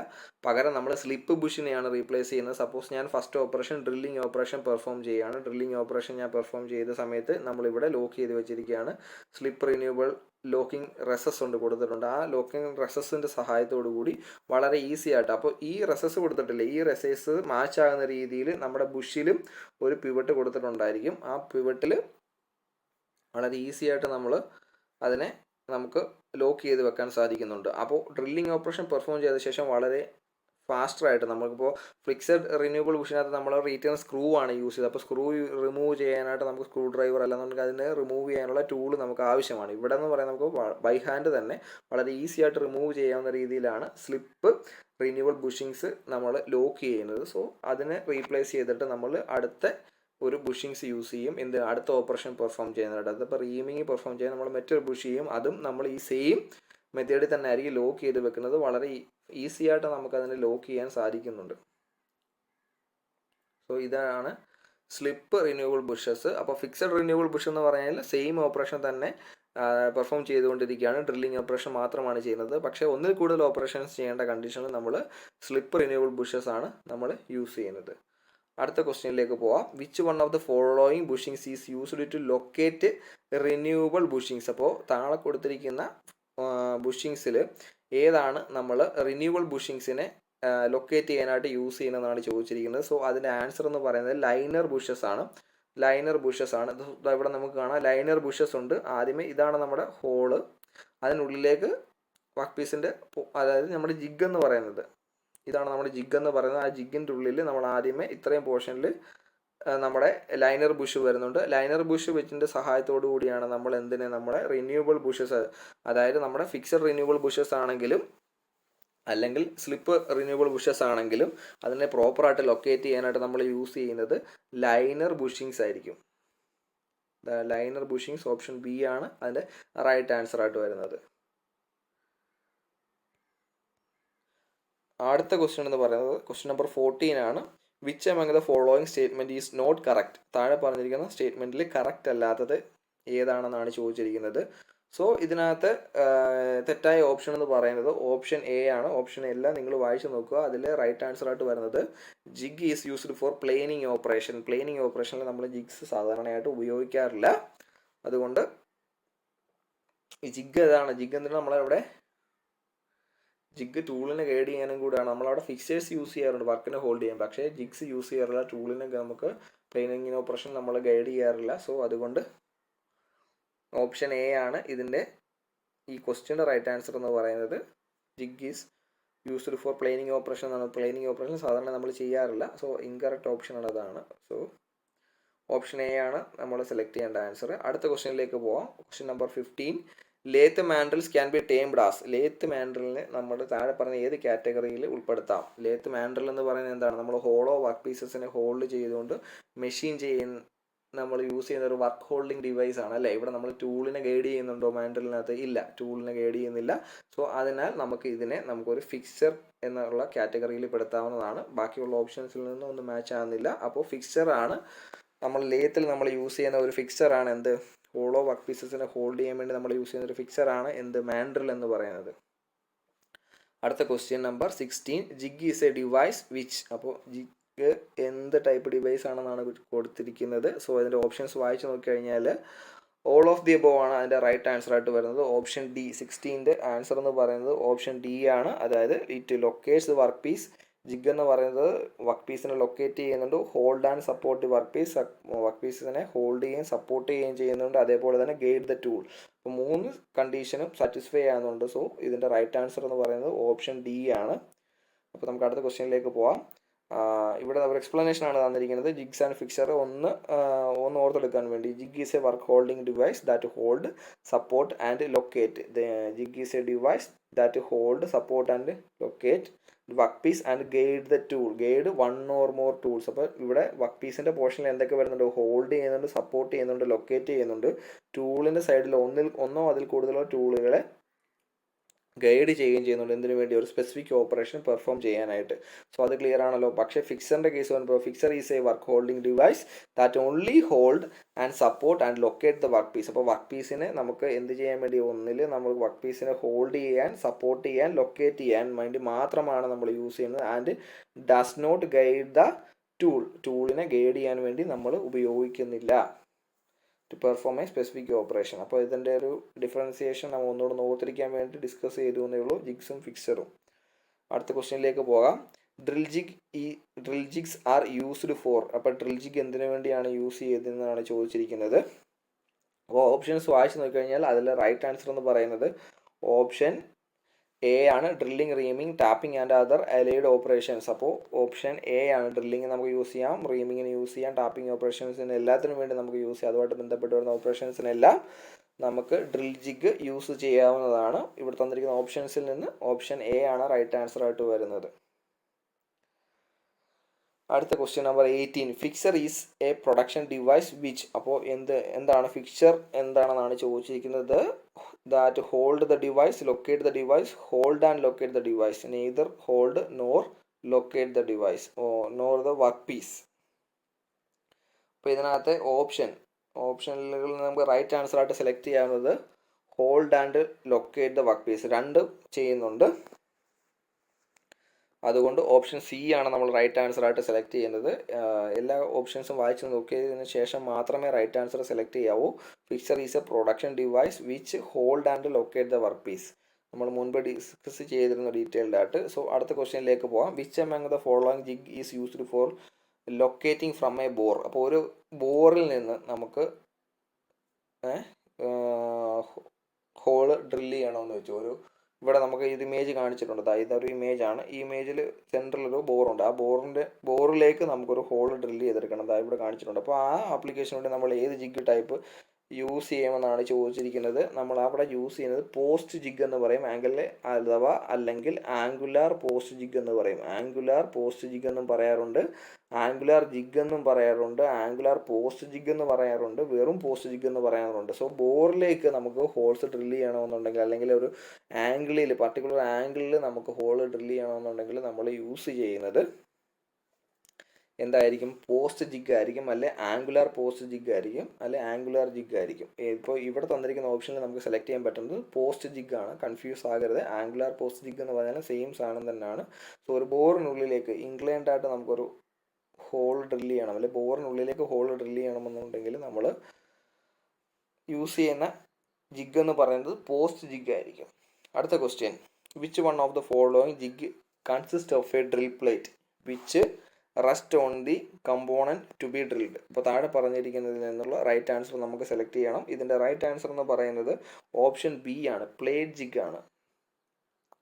പകരം നമ്മൾ സ്ലിപ്പ് ബുഷിനെയാണ് റീപ്ലേസ് ചെയ്യുന്നത്. സപ്പോസ് ഞാൻ first operation drilling operation perform ചെയ്യുകയാണ്. ഡ്രില്ലിംഗ് ഓപ്പറേഷൻ ഞാൻ പെർഫോം ചെയ്ത സമയത്ത് നമ്മളിവിടെ ലോക്ക് ചെയ്ത് വെച്ചിരിക്കുകയാണ്. സ്ലിപ്പ് റിന്യൂവബിൾ ലോക്കിംഗ് റെസസ് കൊണ്ട് കൊടുത്തിട്ടുണ്ട്. ആ ലോക്കിംഗ് റെസസിൻ്റെ സഹായത്തോടു കൂടി വളരെ ഈസി ആയിട്ട്, അപ്പോൾ ഈ റെസസ് കൊടുത്തിട്ടില്ല, ഈ റെസസ് മാച്ച് ആകുന്ന രീതിയിൽ നമ്മുടെ ബുഷിലും ഒരു പിവട്ട് കൊടുത്തിട്ടുണ്ടായിരിക്കും. ആ പിവട്ടിൽ വളരെ ഈസി ആയിട്ട് നമ്മൾ അതിനെ നമുക്ക് ലോക്ക് ചെയ്ത് വെക്കാൻ സാധിക്കുന്നുണ്ട്. അപ്പോൾ ഡ്രില്ലിംഗ് ഓപ്പറേഷൻ പെർഫോം ചെയ്ത ശേഷം വളരെ ഫാസ്റ്ററായിട്ട് നമുക്കിപ്പോൾ ഫിക്സഡ് റിന്യൂവബിൾ ബുഷിനകത്ത് നമ്മൾ റീറ്റേൺ സ്ക്രൂ ആണ് യൂസ് ചെയ്തത്. അപ്പോൾ സ്ക്രൂ റിമൂവ് ചെയ്യാനായിട്ട് നമുക്ക് സ്ക്രൂ ഡ്രൈവർ അല്ലാന്നുണ്ടെങ്കിൽ അതിനെ റിമൂവ് ചെയ്യാനുള്ള ടൂൾ നമുക്ക് ആവശ്യമാണ്. ഇവിടെ എന്ന് പറയാൻ നമുക്ക് ബൈ ഹാൻഡ് തന്നെ വളരെ ഈസി ആയിട്ട് റിമൂവ് ചെയ്യാവുന്ന രീതിയിലാണ് സ്ലിപ്പ് റിന്യൂവബിൾ ബുഷിങ്സ് നമ്മൾ ലോക്ക് ചെയ്യുന്നത്. സോ അതിനെ റീപ്ലേസ് ചെയ്തിട്ട് നമ്മൾ അടുത്ത ഒരു ബുഷിങ്സ് യൂസ് ചെയ്യും. അടുത്ത ഓപ്പറേഷൻ പെർഫോം ചെയ്യുന്നതായിട്ട്. അതിപ്പോൾ റീമിങ് പെർഫോം ചെയ്യാൻ നമ്മൾ മറ്റൊരു ബുഷ് ചെയ്യും. അതും നമ്മൾ ഈ സെയിം മെത്തേഡിൽ തന്നെ ആയിരിക്കും ലോക്ക് ചെയ്ത് വെക്കുന്നത്. വളരെ ഈസി ആയിട്ട് നമുക്കതിനെ ലോക്ക് ചെയ്യാൻ സാധിക്കുന്നുണ്ട്. സോ ഇതാണ് സ്ലിപ്പ് റിന്യൂവബിൾ ബുഷസ്. അപ്പോൾ ഫിക്സഡ് റിന്യൂവബിൾ ബുഷ് എന്ന് പറഞ്ഞാൽ സെയിം ഓപ്പറേഷൻ തന്നെ പെർഫോം ചെയ്തുകൊണ്ടിരിക്കുകയാണ്, ഡ്രില്ലിംഗ് ഓപ്പറേഷൻ മാത്രമാണ് ചെയ്യുന്നത്. പക്ഷേ ഒന്നിൽ കൂടുതൽ ഓപ്പറേഷൻസ് ചെയ്യേണ്ട കണ്ടീഷനിൽ നമ്മൾ സ്ലിപ്പ് റിന്യൂവബിൾ ബുഷസ് ആണ് നമ്മൾ യൂസ് ചെയ്യുന്നത്. അടുത്ത ക്വസ്റ്റ്യനിലേക്ക് പോവാം. Which one of the following bushings is used to locate renewable bushings. അപ്പോൾ താഴെ കൊടുത്തിരിക്കുന്ന ബുഷിങ്സിൽ ഏതാണ് നമ്മൾ റിന്യൂവബിൾ ബുഷിങ്സിനെ ലൊക്കേറ്റ് ചെയ്യാനായിട്ട് യൂസ് ചെയ്യുന്നതെന്നാണ് ചോദിച്ചിരിക്കുന്നത്. സോ അതിൻ്റെ ആൻസർ എന്ന് പറയുന്നത് ലൈനർ ബുഷസ് ആണ്. ലൈനർ ബുഷസ് ആണ്. ഇവിടെ നമുക്ക് കാണാം ലൈനർ ബുഷസ് ഉണ്ട്. ആദ്യമേ ഇതാണ് നമ്മുടെ ഹോള്, അതിനുള്ളിലേക്ക് വർക്ക് പീസിൻ്റെ, അതായത് നമ്മുടെ ജിഗ് എന്ന് പറയുന്നത് ഇതാണ് നമ്മുടെ ജിഗ് എന്ന് പറയുന്നത്. ആ ജിഗിൻ്റെ ഉള്ളിൽ നമ്മൾ ആദ്യമേ ഇത്രയും പോർഷനിൽ നമ്മുടെ ലൈനർ ബുഷ് വരുന്നുണ്ട്. ലൈനർ ബുഷ് വെച്ചിൻ്റെ സഹായത്തോടു കൂടിയാണ് നമ്മൾ നമ്മുടെ റിന്യൂവബിൾ ബുഷസ്, അതായത് നമ്മുടെ ഫിക്സഡ് റിന്യൂവബിൾ ബുഷസ് ആണെങ്കിലും അല്ലെങ്കിൽ സ്ലിപ്പ് റിന്യൂവബിൾ ബുഷസ് ആണെങ്കിലും അതിനെ പ്രോപ്പറായിട്ട് ലൊക്കേറ്റ് ചെയ്യാനായിട്ട് നമ്മൾ യൂസ് ചെയ്യുന്നത് ലൈനർ ബുഷിങ്സ് ആയിരിക്കും. ലൈനർ ബുഷിങ്സ് ഓപ്ഷൻ ബി ആണ് അതിൻ്റെ റൈറ്റ് ആൻസർ ആയിട്ട് വരുന്നത്. അടുത്ത ക്വസ്റ്റ്യൻ എന്ന് പറയുന്നത് ക്വസ്റ്റ്യൻ നമ്പർ 14 ആണ്. Which among the following statement is not correct. താഴെ പറഞ്ഞിരിക്കുന്ന സ്റ്റേറ്റ്മെൻറ്റിൽ കറക്റ്റ് അല്ലാത്തത് ഏതാണെന്നാണ് ചോദിച്ചിരിക്കുന്നത്. സോ ഇതിനകത്ത് തെറ്റായ ഓപ്ഷൻ എന്ന് പറയുന്നത് ഓപ്ഷൻ എ ആണ്. ഓപ്ഷൻ എല്ലാം നിങ്ങൾ വായിച്ച് നോക്കുക. അതിൽ റൈറ്റ് ആൻസർ ആയിട്ട് വരുന്നത് jig is used for planing operation. Planing ഓപ്പറേഷനിൽ നമ്മൾ ജിഗ്സ് സാധാരണയായിട്ട് ഉപയോഗിക്കാറില്ല. അതുകൊണ്ട് ഈ ജിഗ് ഏതാണ്? ജിഗ് എന്നിട്ട് നമ്മളിവിടെ ജിഗ് ടൂളിനെ ഗൈഡ് ചെയ്യാനും കൂടെയാണ്. നമ്മളവിടെ ഫിക്സേഴ്സ് യൂസ് ചെയ്യാറുണ്ട് വർക്കിനെ ഹോൾഡ് ചെയ്യാൻ, പക്ഷേ ജിഗ്സ് യൂസ് ചെയ്യാറില്ല. ടൂളിനെ നമുക്ക് പ്ലേനിങ് ഓപ്പറേഷൻ നമ്മൾ ഗൈഡ് ചെയ്യാറില്ല. സോ അതുകൊണ്ട് ഓപ്ഷൻ എ ആണ് ഇതിൻ്റെ ഈ ക്വസ്റ്റ്യൻ്റെ റൈറ്റ് ആൻസർ എന്ന് പറയുന്നത് jig is used for planing operation എന്നാണ്. പ്ലെയിനിങ് ഓപ്പറേഷൻ സാധാരണ നമ്മൾ ചെയ്യാറില്ല. സോ ഇൻകറക്റ്റ് ഓപ്ഷൻ ആണ് അതാണ്. സോ ഓപ്ഷൻ എ ആണ് നമ്മൾ സെലക്ട് ചെയ്യേണ്ട ആൻസർ. അടുത്ത ക്വസ്റ്റ്യനിലേക്ക് പോവാം. Question number 15. Lathe mandrels can be termed as. Lathe മാൻഡ്രിലിനെ നമ്മൾ താഴെ പറഞ്ഞ ഏത് കാറ്റഗറിയിൽ ഉൾപ്പെടുത്താം? ലേത്ത് മാൻഡ്രിൽ എന്ന് പറയുന്നത് എന്താണ്? നമ്മൾ ഹോളോ വർക്ക് പീസസിനെ ഹോൾഡ് ചെയ്തുകൊണ്ട് മെഷീൻ നമ്മൾ യൂസ് ചെയ്യുന്ന ഒരു വർക്ക് ഹോൾഡിംഗ് ഡിവൈസ് ആണ് അല്ലേ. ഇവിടെ നമ്മൾ ടൂളിനെ ഗൈഡ് ചെയ്യുന്നുണ്ടോ മാൻഡ്രിലിനകത്ത്? ഇല്ല, ടൂളിനെ ഗൈഡ് ചെയ്യുന്നില്ല. സോ അതിനാൽ നമുക്കൊരു ഫിക്സർ എന്നുള്ള കാറ്റഗറിയിൽ പെടുത്താവുന്നതാണ്. ബാക്കിയുള്ള ഓപ്ഷൻസിൽ നിന്നും ഒന്നും മാച്ച് ആകുന്നില്ല. അപ്പോൾ ഫിക്സർ ആണ് നമ്മൾ ലേത്തിൽ നമ്മൾ യൂസ് ചെയ്യുന്ന ഒരു ഫിക്സർ ആണ് എന്ത്? ഹോളോ വർക്ക് പീസസിനെ ഹോൾഡ് ചെയ്യാൻ വേണ്ടി നമ്മൾ യൂസ് ചെയ്യുന്ന ഒരു ഫിക്സർ ആണ് എന്ത്? മാൻഡ്രിൽ എന്ന് പറയുന്നത്. അടുത്ത question number 16. Jig is A device which. അപ്പോൾ ജിഗ് എന്ത് ടൈപ്പ് ഡിവൈസ് ആണെന്നാണ് കൊടുത്തിരിക്കുന്നത്. സോ അതിൻ്റെ ഓപ്ഷൻസ് വായിച്ച് നോക്കിക്കഴിഞ്ഞാൽ ഓൾ ഓഫ് ദി അബോവ് ആണ് അതിൻ്റെ റൈറ്റ് ആൻസർ ആയിട്ട് വരുന്നത്. ഓപ്ഷൻ ഡി 16ൻ്റെ ആൻസർ എന്ന് പറയുന്നത് ഓപ്ഷൻ ഡി ആണ്. അതായത് it locates the work piece. Jig എന്ന് പറയുന്നത് വർക്ക് പീസിനെ ലൊക്കേറ്റ് ചെയ്യുന്നുണ്ട്. Hold and support the work piece. Work പീസിനെ ഹോൾഡ് ചെയ്യുകയും സപ്പോർട്ട് ചെയ്യുകയും ചെയ്യുന്നുണ്ട്. അതേപോലെ തന്നെ ഗൈഡ് ദ ടൂൾ. അപ്പോൾ 3 കണ്ടീഷനും സാറ്റിസ്ഫൈ ആകുന്നുണ്ട്. സോ ഇതിൻ്റെ റൈറ്റ് ആൻസർ എന്ന് പറയുന്നത് ഓപ്ഷൻ ഡി ആണ്. അപ്പോൾ നമുക്ക് അടുത്ത ക്വസ്റ്റ്യനിലേക്ക് പോവാം. ഇവിടെ ഒരു എക്സ്പ്ലനേഷൻ ആണ് തന്നിരിക്കുന്നത്. ജിഗ്സ് ആൻഡ് ഫിക്സർ ഒന്ന് ഓർത്തെടുക്കാൻ വേണ്ടി. Jig is a work holding device that hold, support and locate. Jig is A device that hold, support and locate work piece and guide the tool. Guide 1 or more tools. അപ്പോൾ ഇവിടെ work പീസിൻ്റെ പോർഷനിൽ എന്തൊക്കെ വരുന്നുണ്ട്? Hold ചെയ്യുന്നുണ്ട്, support ചെയ്യുന്നുണ്ട്, locate ചെയ്യുന്നുണ്ട്. ടൂളിൻ്റെ സൈഡിൽ ഒന്നോ അതിൽ കൂടുതലോ ടൂളുകളെ ഗൈഡ് ചെയ്യുകയും ചെയ്യുന്നുണ്ട്. എന്തിനു വേണ്ടി? ഒരു സ്പെസിഫിക് ഓപ്പറേഷൻ പെർഫോം ചെയ്യാനായിട്ട്. സോ അത് ക്ലിയർ ആണല്ലോ. പക്ഷേ ഫിക്സറിൻ്റെ കേസ് വരുമ്പോൾ fixture is a work holding device that only hold and support and locate the work piece. അപ്പോൾ വർക്ക് പീസിനെ നമുക്ക് എന്ത് ചെയ്യാൻ വേണ്ടി? ഒന്നിൽ നമ്മൾ വർക്ക് പീസിനെ ഹോൾഡ് ചെയ്യാൻ, സപ്പോർട്ട് ചെയ്യാൻ, ലൊക്കേറ്റ് ചെയ്യാൻ വേണ്ടി മാത്രമാണ് നമ്മൾ യൂസ് ചെയ്യുന്നത്. And does not guide the tool. ടൂളിനെ ഗൈഡ് ചെയ്യാൻ വേണ്ടി നമ്മൾ ഉപയോഗിക്കുന്നില്ല to perform a specific operation. അപ്പോൾ ഇതിൻ്റെ ഒരു ഡിഫറൻസിയേഷൻ നമ്മൾ ഒന്നുകൂടെ ഓർത്തിരിക്കാൻ വേണ്ടി ഡിസ്കസ് ചെയ്തു എന്നേ ഉള്ളൂ, ജിഗ്സും ഫിക്സറും. അടുത്ത ക്വസ്റ്റ്യനിലേക്ക് പോകാം. Drill jigs are used for. അപ്പോൾ ഡ്രിൽ ജിഗ് എന്തിനു വേണ്ടിയാണ് യൂസ് ചെയ്തതെന്നാണ് ചോദിച്ചിരിക്കുന്നത്. അപ്പോൾ ഓപ്ഷൻസ് വായിച്ച് നോക്കിക്കഴിഞ്ഞാൽ അതിൽ റൈറ്റ് ആൻസർ എന്ന് പറയുന്നത് ഓപ്ഷൻ എ ആണ്. Drilling, reaming, tapping and other allied operations. അപ്പോൾ ഓപ്ഷൻ എ ആണ്. ഡ്രില്ലിംഗ് നമുക്ക് യൂസ് ചെയ്യാം, റീമിങ്ങിന് യൂസ് ചെയ്യാം, ടാപ്പിംഗ് ഓപ്പറേഷൻസിന് എല്ലാത്തിനും വേണ്ടി നമുക്ക് യൂസ് ചെയ്യാം. അതുമായിട്ട് ബന്ധപ്പെട്ട് വരുന്ന ഓപ്പറേഷൻസിനെല്ലാം നമുക്ക് ഡ്രിൽ ജിഗ് യൂസ് ചെയ്യാവുന്നതാണ്. ഇവിടെ തന്നിരിക്കുന്ന ഓപ്ഷൻസിൽ നിന്ന് ഓപ്ഷൻ എ ആണ് റൈറ്റ് ആൻസർ ആയിട്ട് വരുന്നത്. അടുത്ത question number 18. Fixture is a production device which. അപ്പോൾ എന്താണ് ഫിക്സർ എന്താണെന്നാണ് ചോദിച്ചിരിക്കുന്നത്. That hold the device, locate the device, hold and locate the device, neither hold nor locate the device nor the work piece. അപ്പോൾ ഇതിനകത്ത് ഓപ്ഷനുകളിൽ നമുക്ക് right answer ആയിട്ട് select ചെയ്യാവുന്നത് hold and locate the work piece. രണ്ടും ചെയ്യുന്നുണ്ട്. അതുകൊണ്ട് option C ആണ് നമ്മൾ റൈറ്റ് ആൻസർ ആയിട്ട് സെലക്ട് ചെയ്യുന്നത്. എല്ലാ ഓപ്ഷൻസും വായിച്ച് നോക്കിയതിന് ശേഷം മാത്രമേ റൈറ്റ് ആൻസർ സെലക്ട് ചെയ്യാവൂ. Fixture is a production device which hold and locate the work piece. നമ്മൾ മുൻപ് ഡിസ്കസ് ചെയ്തിരുന്ന ഡീറ്റെയിൽഡ് ആയിട്ട്. സോ അടുത്ത ക്വസ്റ്റ്യനിലേക്ക് പോകാം. Which among the following jig is used for locating from a bore. അപ്പോൾ ഒരു ബോറിൽ നിന്ന് നമുക്ക് ഹോള് ഡ്രില്ല് ചെയ്യണമെന്ന് വെച്ചു. ഇവിടെ നമുക്ക് ഇത് ഇമേജ് കാണിച്ചിട്ടുണ്ട്. ഇതൊരു ഇമേജ് ആണ്. ഈ ഇമേജിൽ സെൻട്രലൊരു ബോറുണ്ട്. ആ ബോറിലേക്ക് നമുക്കൊരു ഹോൾ ഡ്രില്ല് ചെയ്തെടുക്കണം. ഇവിടെ കാണിച്ചിട്ടുണ്ട്. അപ്പോൾ ആ ആപ്ലിക്കേഷന് വേണ്ടി നമ്മൾ ഏത് ജിഗ് ടൈപ്പ് യൂസ് ചെയ്യുമെന്നാണ് ചോദിച്ചിരിക്കുന്നത്. നമ്മൾ അവിടെ യൂസ് ചെയ്യുന്നത് പോസ്റ്റ് ജിഗ് എന്ന് പറയും, അല്ലെങ്കിൽ ആംഗുലാർ പോസ്റ്റ് ജിഗ് എന്ന് പറയും. ആംഗുലാർ പോസ്റ്റ് ജിഗ് എന്നും പറയാറുണ്ട്, ആംഗുലാർ ജിഗ് എന്നും പറയാറുണ്ട്, ആംഗുലാർ പോസ്റ്റ് ജിഗ് എന്ന് പറയാറുണ്ട്, വെറും പോസ്റ്റ് ജിഗ് എന്ന് പറയാറുണ്ട്. സോ ബോറിലേക്ക് നമുക്ക് ഹോൾസ് ഡ്രില്ല് ചെയ്യണമെന്നുണ്ടെങ്കിൽ, അല്ലെങ്കിൽ ഒരു പർട്ടിക്കുലർ ആംഗിളിൽ നമുക്ക് ഹോൾ ഡ്രില്ല് ചെയ്യണമെന്നുണ്ടെങ്കിൽ നമ്മൾ യൂസ് ചെയ്യുന്നത് എന്തായിരിക്കും? പോസ്റ്റ് ജിഗ് ആയിരിക്കും, അല്ലെ ആംഗുലാർ പോസ്റ്റ് ജിഗ് ആയിരിക്കും, അല്ലെ ആംഗുലാർ ജിഗ് ആയിരിക്കും. ഇപ്പോൾ ഇവിടെ തന്നിരിക്കുന്ന ഓപ്ഷനിൽ നമുക്ക് സെലക്ട് ചെയ്യാൻ പറ്റുന്നത് പോസ്റ്റ് ജിഗ് ആണ്. കൺഫ്യൂസ് ആകരുത്. ആംഗുലാർ പോസ്റ്റ് ജിഗ് എന്ന് പറഞ്ഞാൽ സെയിം സാധനം തന്നെയാണ്. സോ ഒരു ബോറിനുള്ളിലേക്ക് ഇൻക്ലൈൻഡ് ആയിട്ട് നമുക്കൊരു ഹോൾ ഡ്രില്ല് ചെയ്യണം, അല്ലെ ബോറിനുള്ളിലേക്ക് ഹോൾ ഡ്രില്ല് ചെയ്യണമെന്നുണ്ടെങ്കിൽ നമ്മൾ യൂസ് ചെയ്യുന്ന ജിഗ് എന്ന് പറയുന്നത് പോസ്റ്റ് ജിഗ് ആയിരിക്കും. അടുത്ത question. Which one of the following jig consist of a drill plate? Which rest on the component to be drilled. അപ്പോൾ താഴെ പറഞ്ഞിരിക്കുന്നതിൽ നിന്നുള്ള റൈറ്റ് ആൻസർ നമുക്ക് സെലക്ട് ചെയ്യണം. ഇതിൻ്റെ റൈറ്റ് ആൻസർ എന്ന് പറയുന്നത് ഓപ്ഷൻ ബി ആണ്, പ്ലേറ്റ് ജിഗ് ആണ്.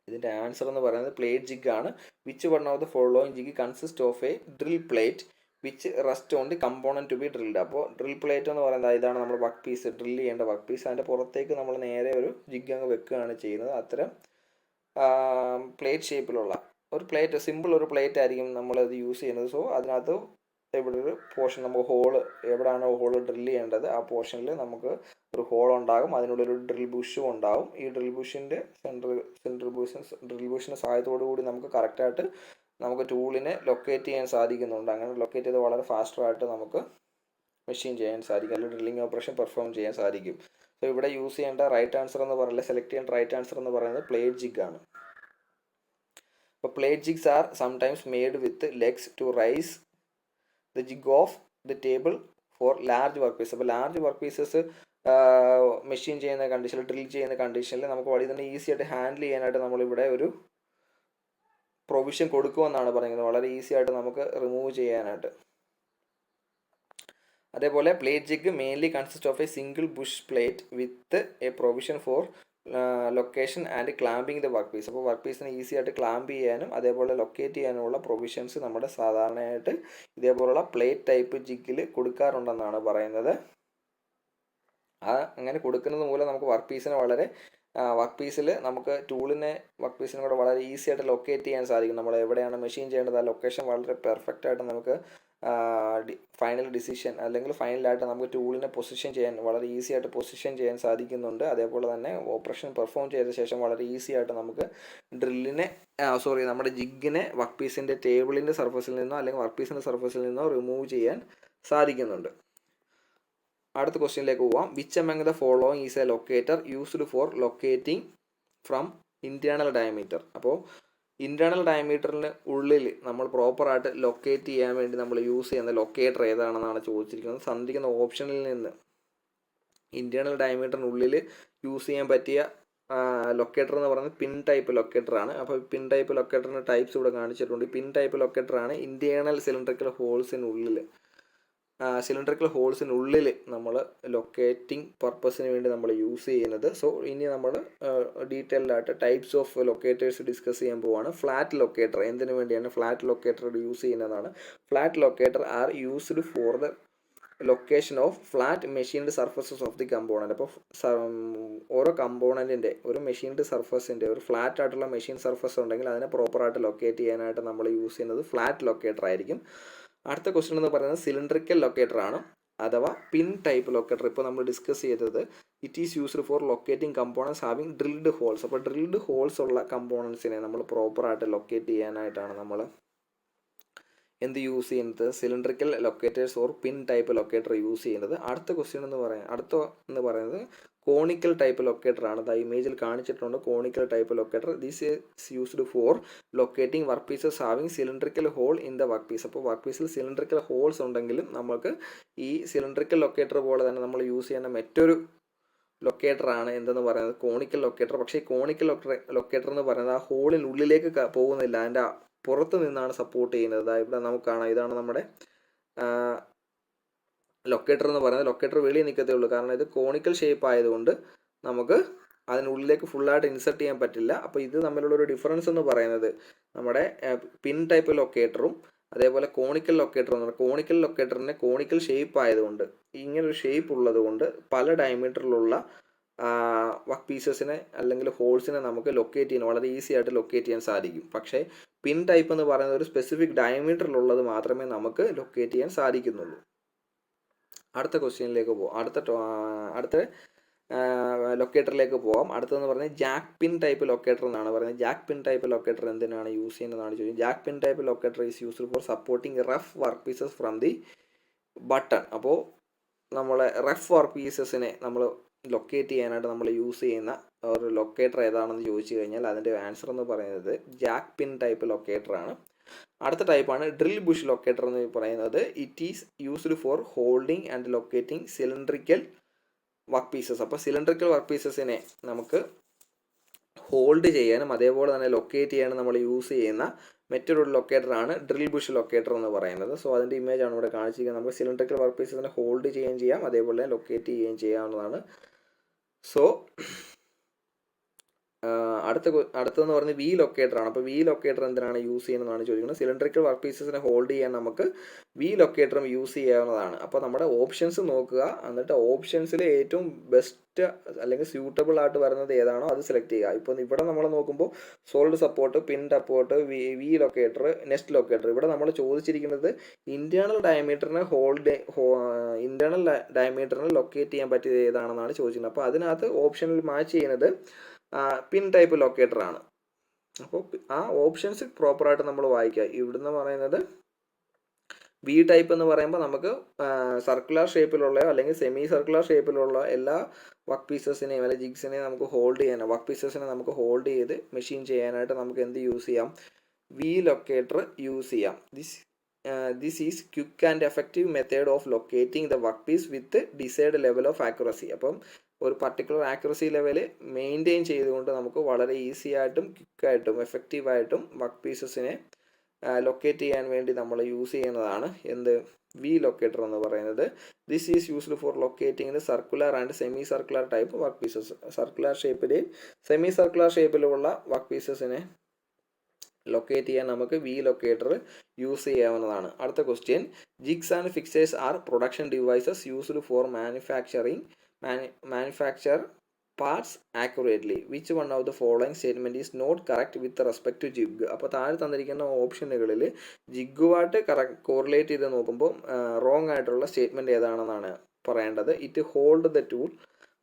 ഇതിൻ്റെ ആൻസർ എന്ന് പറയുന്നത് പ്ലേറ്റ് ജിഗ് ആണ്. Which one of the following jig consist of a drill plate which rest on the component to be drilled. അപ്പോൾ ഡ്രിൽ പ്ലേറ്റ് എന്ന് പറയുന്നത് ഇതാണ് നമ്മൾ വർക്ക് പീസ്, ഡ്രിൽ ചെയ്യേണ്ട വർക്ക് പീസ്. അതിൻ്റെ പുറത്തേക്ക് നമ്മൾ നേരെ ഒരു ജിഗ് അങ്ങ് വെക്കുകയാണ് ചെയ്യുന്നത്. അത്തരം പ്ലേറ്റ് ഷേപ്പിലുള്ള ഒരു പ്ലേറ്റ്, സിമ്പിൾ ഒരു പ്ലേറ്റ് ആയിരിക്കും നമ്മളത് യൂസ് ചെയ്യുന്നത്. സോ അതിനകത്ത് ഇവിടെ ഒരു പോർഷൻ നമുക്ക് ഹോള്, എവിടെയാണോ ഹോള് ഡ്രിൽ ചെയ്യേണ്ടത് ആ പോർഷനിൽ നമുക്ക് ഒരു ഹോൾ ഉണ്ടാകും, അതിനുള്ളൊരു ഡ്രിൽ ബുഷും ഉണ്ടാകും. ഈ ഡ്രിൽ ബുഷിൻ്റെ ഡ്രിൽ ബുഷിൻ്റെ സഹായത്തോടു കൂടി നമുക്ക് കറക്റ്റായിട്ട് നമുക്ക് ടൂളിനെ ലൊക്കേറ്റ് ചെയ്യാൻ സാധിക്കുന്നുണ്ട്. അങ്ങനെ ലൊക്കേറ്റ് ചെയ്ത് വളരെ ഫാസ്റ്ററായിട്ട് നമുക്ക് മെഷീൻ ചെയ്യാൻ സാധിക്കും, അല്ലെങ്കിൽ ഡ്രില്ലിംഗ് ഓപ്പറേഷൻ പെർഫോം ചെയ്യാൻ സാധിക്കും. സോ ഇവിടെ യൂസ് ചെയ്യേണ്ട റൈറ്റ് ആൻസർ എന്ന് പറയുന്നത്, സെലക്ട് ചെയ്യേണ്ട റൈറ്റ് ആൻസർ എന്ന് പറയുന്നത് പ്ലേറ്റ് ജിഗ് ആണ്. അപ്പോൾ plate jigs are sometimes made with legs to raise the jig off the table for large work piece. അപ്പോൾ ലാർജ് വർക്ക് പീസസ് മെഷീൻ ചെയ്യുന്ന കണ്ടീഷനിൽ, ഡ്രിൽ ചെയ്യുന്ന കണ്ടീഷനിൽ നമുക്ക് വളരെ തന്നെ ഈസി ആയിട്ട് ഹാൻഡിൽ ചെയ്യാനായിട്ട് നമ്മളിവിടെ ഒരു പ്രൊവിഷൻ കൊടുക്കുമെന്നാണ് പറയുന്നത്, വളരെ ഈസി ആയിട്ട് നമുക്ക് റിമൂവ് ചെയ്യാനായിട്ട്. അതേപോലെ plate jig mainly consist of a single bush plate with a provision for location and clamping the work piece. അപ്പോൾ വർക്ക് പീസിനെ ഈസി ആയിട്ട് ക്ലാമ്പ് ചെയ്യാനും അതേപോലെ ലൊക്കേറ്റ് ചെയ്യാനുമുള്ള പ്രൊവിഷൻസ് നമ്മുടെ സാധാരണയായിട്ട് ഇതേപോലുള്ള പ്ലേറ്റ് ടൈപ്പ് ജിഗിൽ കൊടുക്കാറുണ്ടെന്നാണ് പറയുന്നത്. അങ്ങനെ കൊടുക്കുന്നത് മൂലം നമുക്ക് വർക്ക് പീസിനെ വളരെ വർക്ക് പീസിൽ നമുക്ക് വർക്ക് പീസിനും കൂടെ വളരെ ഈസി ആയിട്ട് ലൊക്കേറ്റ് ചെയ്യാൻ സാധിക്കും. നമ്മൾ എവിടെയാണ് മെഷീൻ ചെയ്യേണ്ടത് ആ ലൊക്കേഷൻ വളരെ പെർഫെക്റ്റ് ആയിട്ട് നമുക്ക് ഫൈനൽ ഡിസിഷൻ അല്ലെങ്കിൽ ഫൈനലായിട്ട് നമുക്ക് ടൂളിനെ പൊസിഷൻ ചെയ്യാൻ വളരെ ഈസി ആയിട്ട് പൊസിഷൻ ചെയ്യാൻ സാധിക്കുന്നുണ്ട്. അതേപോലെ തന്നെ ഓപ്പറേഷൻ പെർഫോം ചെയ്ത ശേഷം വളരെ ഈസി ആയിട്ട് നമുക്ക് നമ്മുടെ ജിഗിനെ വർക്ക് പീസിൻ്റെ ടേബിളിൻ്റെ സർഫസിൽ നിന്നോ അല്ലെങ്കിൽ വർക്ക് പീസിൻ്റെ സർഫസിൽ നിന്നോ റിമൂവ് ചെയ്യാൻ സാധിക്കുന്നുണ്ട്. അടുത്ത ക്വസ്റ്റ്യനിലേക്ക് പോവാം. Which among the following is A locator used for locating from internal diameter. അപ്പോൾ ഇൻറ്റേർണൽ ഡയമീറ്ററിന് ഉള്ളിൽ നമ്മൾ പ്രോപ്പറായിട്ട് ലൊക്കേറ്റ് ചെയ്യാൻ വേണ്ടി നമ്മൾ യൂസ് ചെയ്യുന്ന ലൊക്കേറ്റർ ഏതാണെന്നാണ് ചോദിച്ചിരിക്കുന്നത്. തന്നിരിക്കുന്ന ഓപ്ഷനിൽ നിന്ന് ഇൻറ്റേർണൽ ഡയമീറ്ററിനുള്ളിൽ യൂസ് ചെയ്യാൻ പറ്റിയ ലൊക്കേറ്റർ എന്ന് പറയുന്നത് പിൻ ടൈപ്പ് ലൊക്കേറ്റർ ആണ്. അപ്പോൾ പിൻ ടൈപ്പ് ലൊക്കേറ്ററിൻ്റെ ടൈപ്സ് ഇവിടെ കാണിച്ചിട്ടുണ്ട്. പിൻ ടൈപ്പ് ലൊക്കേറ്റർ ആണ് ഇൻറ്റേർണൽ സിലിണ്ടറിക്കൽ ഹോൾസിനുള്ളിൽ നമ്മൾ ലൊക്കേറ്റിംഗ് പർപ്പസിന് വേണ്ടി നമ്മൾ യൂസ് ചെയ്യുന്നത്. സോ ഇനി നമ്മൾ ഡീറ്റെയിൽഡ് ആയിട്ട് ടൈപ്സ് ഓഫ് ലൊക്കേറ്റേഴ്സ് ഡിസ്കസ് ചെയ്യാൻ പോവുകയാണ്. ഫ്ലാറ്റ് ലൊക്കേറ്റർ എന്തിനു വേണ്ടിയാണ് ഫ്ലാറ്റ് ലൊക്കേറ്റർ യൂസ് ചെയ്യുന്നതാണ്. Flat locator are used for the location of flat machined surfaces of the component. അപ്പോൾ ഓരോ കമ്പോണൻറ്റിൻ്റെ ഒരു മെഷീൻഡ് സർഫസിൻ്റെ ഒരു ഫ്ലാറ്റ് ആയിട്ടുള്ള മെഷീൻ സർഫസ് ഉണ്ടെങ്കിൽ അതിനെ പ്രോപ്പറായിട്ട് ലൊക്കേറ്റ് ചെയ്യാനായിട്ട് നമ്മൾ യൂസ് ചെയ്യുന്നത് ഫ്ലാറ്റ് ലൊക്കേറ്റർ ആയിരിക്കും. അടുത്ത ക്വസ്റ്റ്യൻ എന്ന് പറയുന്നത് സിലിണ്ടറിക്കൽ ലൊക്കേറ്റർ ആണ്, അഥവാ പിൻ ടൈപ്പ് ലൊക്കേറ്റർ. ഇപ്പോൾ നമ്മൾ ഡിസ്കസ് ചെയ്തത് it is used for locating components having drilled holes. അപ്പോൾ ഡ്രിൽഡ് ഹോൾസ് ഉള്ള കമ്പോണൻസിനെ നമ്മൾ പ്രോപ്പറായിട്ട് ലൊക്കേറ്റ് ചെയ്യാനായിട്ടാണ് നമ്മൾ എന്ത് യൂസ് ചെയ്യുന്നത്, cylindrical locators or pin type locator use ചെയ്യുന്നത്. അടുത്ത ക്വസ്റ്റ്യൻ എന്ന് പറയുന്നത് കോണിക്കൽ ടൈപ്പ് ലൊക്കേറ്റർ ആണ്. ദാ ഇമേജിൽ കാണിച്ചിട്ടുണ്ട് conical type locator. This is used for locating work pieces having cylindrical hole in the work piece. അപ്പോൾ വർക്ക് പീസിൽ സിലിണ്ടറിക്കൽ ഹോൾസ് ഉണ്ടെങ്കിലും നമുക്ക് ഈ സിലിണ്ടറിക്കൽ ലൊക്കേറ്റർ പോലെ തന്നെ നമ്മൾ യൂസ് ചെയ്യുന്ന മറ്റൊരു ലൊക്കേറ്ററാണ് എന്തെന്ന് പറയുന്നത് കോണിക്കൽ ലൊക്കേറ്റർ. പക്ഷേ ഈ കോണിക്കൽ ലൊക്കേറ്റർ എന്ന് പറയുന്നത് ആ ഹോളിനുള്ളിലേക്ക് പോകുന്നില്ല, അതിൻ്റെ പുറത്ത് നിന്നാണ് സപ്പോർട്ട് ചെയ്യുന്നത്. ഇവിടെ നമുക്ക് കാണാം, ഇതാണ് നമ്മുടെ ലൊക്കേറ്റർ എന്ന് പറയുന്നത്. ലൊക്കേറ്റർ വെളിയിൽ നിൽക്കത്തേ ഉള്ളൂ, കാരണം ഇത് കോണിക്കൽ ഷേപ്പ് ആയതുകൊണ്ട് നമുക്ക് അതിനുള്ളിലേക്ക് ഫുള്ളായിട്ട് ഇൻസെർട്ട് ചെയ്യാൻ പറ്റില്ല. അപ്പോൾ ഇത് തമ്മിലുള്ളൊരു ഡിഫറൻസ് എന്ന് പറയുന്നത് നമ്മുടെ പിൻ ടൈപ്പ് ലൊക്കേറ്ററും അതേപോലെ കോണിക്കൽ ലൊക്കേറ്റർ എന്ന് പറയുന്നത്, കോണിക്കൽ ലൊക്കേറ്ററിന് കോണിക്കൽ ഷേപ്പ് ആയതുകൊണ്ട്, ഇങ്ങനൊരു ഷേപ്പ് ഉള്ളത് കൊണ്ട് പല ഡയമീറ്ററിലുള്ള വർക്ക് പീസസിനെ അല്ലെങ്കിൽ ഹോൾസിനെ നമുക്ക് ലൊക്കേറ്റ് ചെയ്യാൻ വളരെ ഈസി ആയിട്ട് ലൊക്കേറ്റ് ചെയ്യാൻ സാധിക്കും. പക്ഷേ പിൻ ടൈപ്പ് എന്ന് പറയുന്നത് ഒരു സ്പെസിഫിക് ഡയമീറ്ററിലുള്ളത് മാത്രമേ നമുക്ക് ലൊക്കേറ്റ് ചെയ്യാൻ സാധിക്കുന്നുള്ളൂ. അടുത്ത ക്വസ്റ്റ്യനിലേക്ക് പോകാം, അടുത്ത ലൊക്കേറ്ററിലേക്ക് പോകാം. അടുത്തതെന്ന് പറഞ്ഞാൽ ജാക്ക് പിൻ ടൈപ്പ് ലൊക്കേറ്റർ എന്നാണ് പറയുന്നത്. ജാക്ക് പിൻ ടൈപ്പ് ലൊക്കേറ്റർ എന്തിനാണ് യൂസ് ചെയ്യുന്നതാണ് ചോദിച്ചത്. Jack pin type locator is used four supporting rough work pieces from the button. അപ്പോൾ നമ്മളെ റഫ് വർക്ക് പീസസിനെ നമ്മൾ ലൊക്കേറ്റ് ചെയ്യാനായിട്ട് നമ്മൾ യൂസ് ചെയ്യുന്ന ഒരു ലൊക്കേറ്റർ ഏതാണെന്ന് ചോദിച്ചു കഴിഞ്ഞാൽ അതിൻ്റെ ആൻസർ എന്ന് പറയുന്നത് ജാക്ക് പിൻ ടൈപ്പ് ലൊക്കേറ്റർ ആണ്. അടുത്ത ടൈപ്പാണ് ഡ്രിൽ ബുഷ് ലൊക്കേറ്റർ എന്ന് പറയുന്നത്. It is used for holding and locating cylindrical work pieces. അപ്പോൾ സിലിണ്ടറിക്കൽ വർക്ക് പീസസിനെ നമുക്ക് ഹോൾഡ് ചെയ്യാനും അതേപോലെ തന്നെ ലൊക്കേറ്റ് ചെയ്യാനും നമ്മൾ യൂസ് ചെയ്യുന്ന മറ്റൊരു ലൊക്കേറ്ററാണ് ഡ്രിൽ ബുഷ് ലൊക്കേറ്റർ എന്ന് പറയുന്നത്. സോ അതിൻ്റെ ഇമേജാണ് ഇവിടെ കാണിച്ചിരിക്കുന്നത്. നമുക്ക് സിലിണ്ടറിക്കൽ വർക്ക് പീസസിനെ ഹോൾഡ് ചെയ്യുകയും ചെയ്യാം, അതേപോലെ തന്നെ ലൊക്കേറ്റ് ചെയ്യുകയും ചെയ്യാവുന്നതാണ്. സോ അടുത്തെന്ന് പറഞ്ഞ് വി ലൊക്കേറ്റർ ആണ്. അപ്പോൾ വി ലൊക്കേറ്റർ എന്തിനാണ് യൂസ് ചെയ്യുന്നതാണ് ചോദിക്കുന്നത്. സിലിണ്ടറിക്കൽ വർക്ക് പീസസിനെ ഹോൾഡ് ചെയ്യാൻ നമുക്ക് വി ലൊക്കേറ്ററും യൂസ് ചെയ്യാവുന്നതാണ്. അപ്പോൾ നമ്മുടെ ഓപ്ഷൻസ് നോക്കുക, എന്നിട്ട് ഓപ്ഷൻസിൽ ഏറ്റവും ബെസ്റ്റ് അല്ലെങ്കിൽ സ്യൂട്ടബിൾ ആയിട്ട് വരുന്നത് ഏതാണോ അത് സെലക്ട് ചെയ്യുക. ഇപ്പോൾ ഇവിടെ നമ്മൾ നോക്കുമ്പോൾ solid support, pin support, V locator, nest locator. ഇവിടെ നമ്മൾ ചോദിച്ചിരിക്കുന്നത് ഇന്റേണൽ ഡയമീറ്ററിനെ ഇന്റേണൽ ഡയമീറ്ററിനെ ലൊക്കേറ്റ് ചെയ്യാൻ പറ്റിയത് ഏതാണെന്നാണ് ചോദിക്കുന്നത്. അപ്പോൾ അതിനകത്ത് ഓപ്ഷനിൽ മാച്ച് ചെയ്യുന്നത് പിൻ ടൈപ്പ് ലൊക്കേറ്റർ ആണ്. അപ്പോൾ ആ ഓപ്ഷൻസ് പ്രോപ്പറായിട്ട് നമ്മൾ വായിക്കുക. ഇവിടുന്ന് പറയുന്നത് വി ടൈപ്പ് എന്ന് പറയുമ്പോൾ നമുക്ക് സർക്കുലർ ഷേപ്പിലുള്ളയോ അല്ലെങ്കിൽ സെമി സർക്കുലർ ഷേപ്പിലുള്ള എല്ലാ വർക്ക് പീസസിനെയും അല്ലെങ്കിൽ ജിഗ്സിനെയും നമുക്ക് ഹോൾഡ് ചെയ്യാൻ, വർക്ക് പീസസിനെ നമുക്ക് ഹോൾഡ് ചെയ്ത് മെഷീൻ ചെയ്യാനായിട്ട് നമുക്ക് എന്ത് യൂസ് ചെയ്യാം, വി ലൊക്കേറ്റർ യൂസ് ചെയ്യാം. This is quick and effective method of locating the work piece with decide level of accuracy. അപ്പം ഒരു പർട്ടിക്കുലർ ആക്യുറസി ലെവൽ മെയിൻറ്റെയിൻ ചെയ്തുകൊണ്ട് നമുക്ക് വളരെ ഈസി ആയിട്ടും ക്വിക്കായിട്ടും എഫക്റ്റീവായിട്ടും വർക്ക് പീസസിനെ ലൊക്കേറ്റ് ചെയ്യാൻ വേണ്ടി നമ്മൾ യൂസ് ചെയ്യുന്നതാണ് എന്ത്, വി ലൊക്കേറ്റർ എന്ന് പറയുന്നത്. This is used for locating the circular and semi circular type work pieces. Circular ഷേപ്പിലെയും സെമി സർക്കുലർ ഷേപ്പിലുമുള്ള വർക്ക് പീസസിനെ ലൊക്കേറ്റ് ചെയ്യാൻ നമുക്ക് വി ലൊക്കേറ്റർ യൂസ് ചെയ്യാവുന്നതാണ്. അടുത്ത question, jigs and fixtures are production devices used for manufacture parts accurately. Which one of the following statement is not correct with respect to jig? അപ്പോൾ താഴെ തന്നിരിക്കുന്ന ഓപ്ഷനുകളിൽ ജിഗുമായിട്ട് correlate ചെയ്ത് നോക്കുമ്പോൾ റോങ് ആയിട്ടുള്ള സ്റ്റേറ്റ്മെൻറ്റ് ഏതാണെന്നാണ് പറയേണ്ടത്. ഇറ്റ് ഹോൾഡ് ദ ടൂൾ,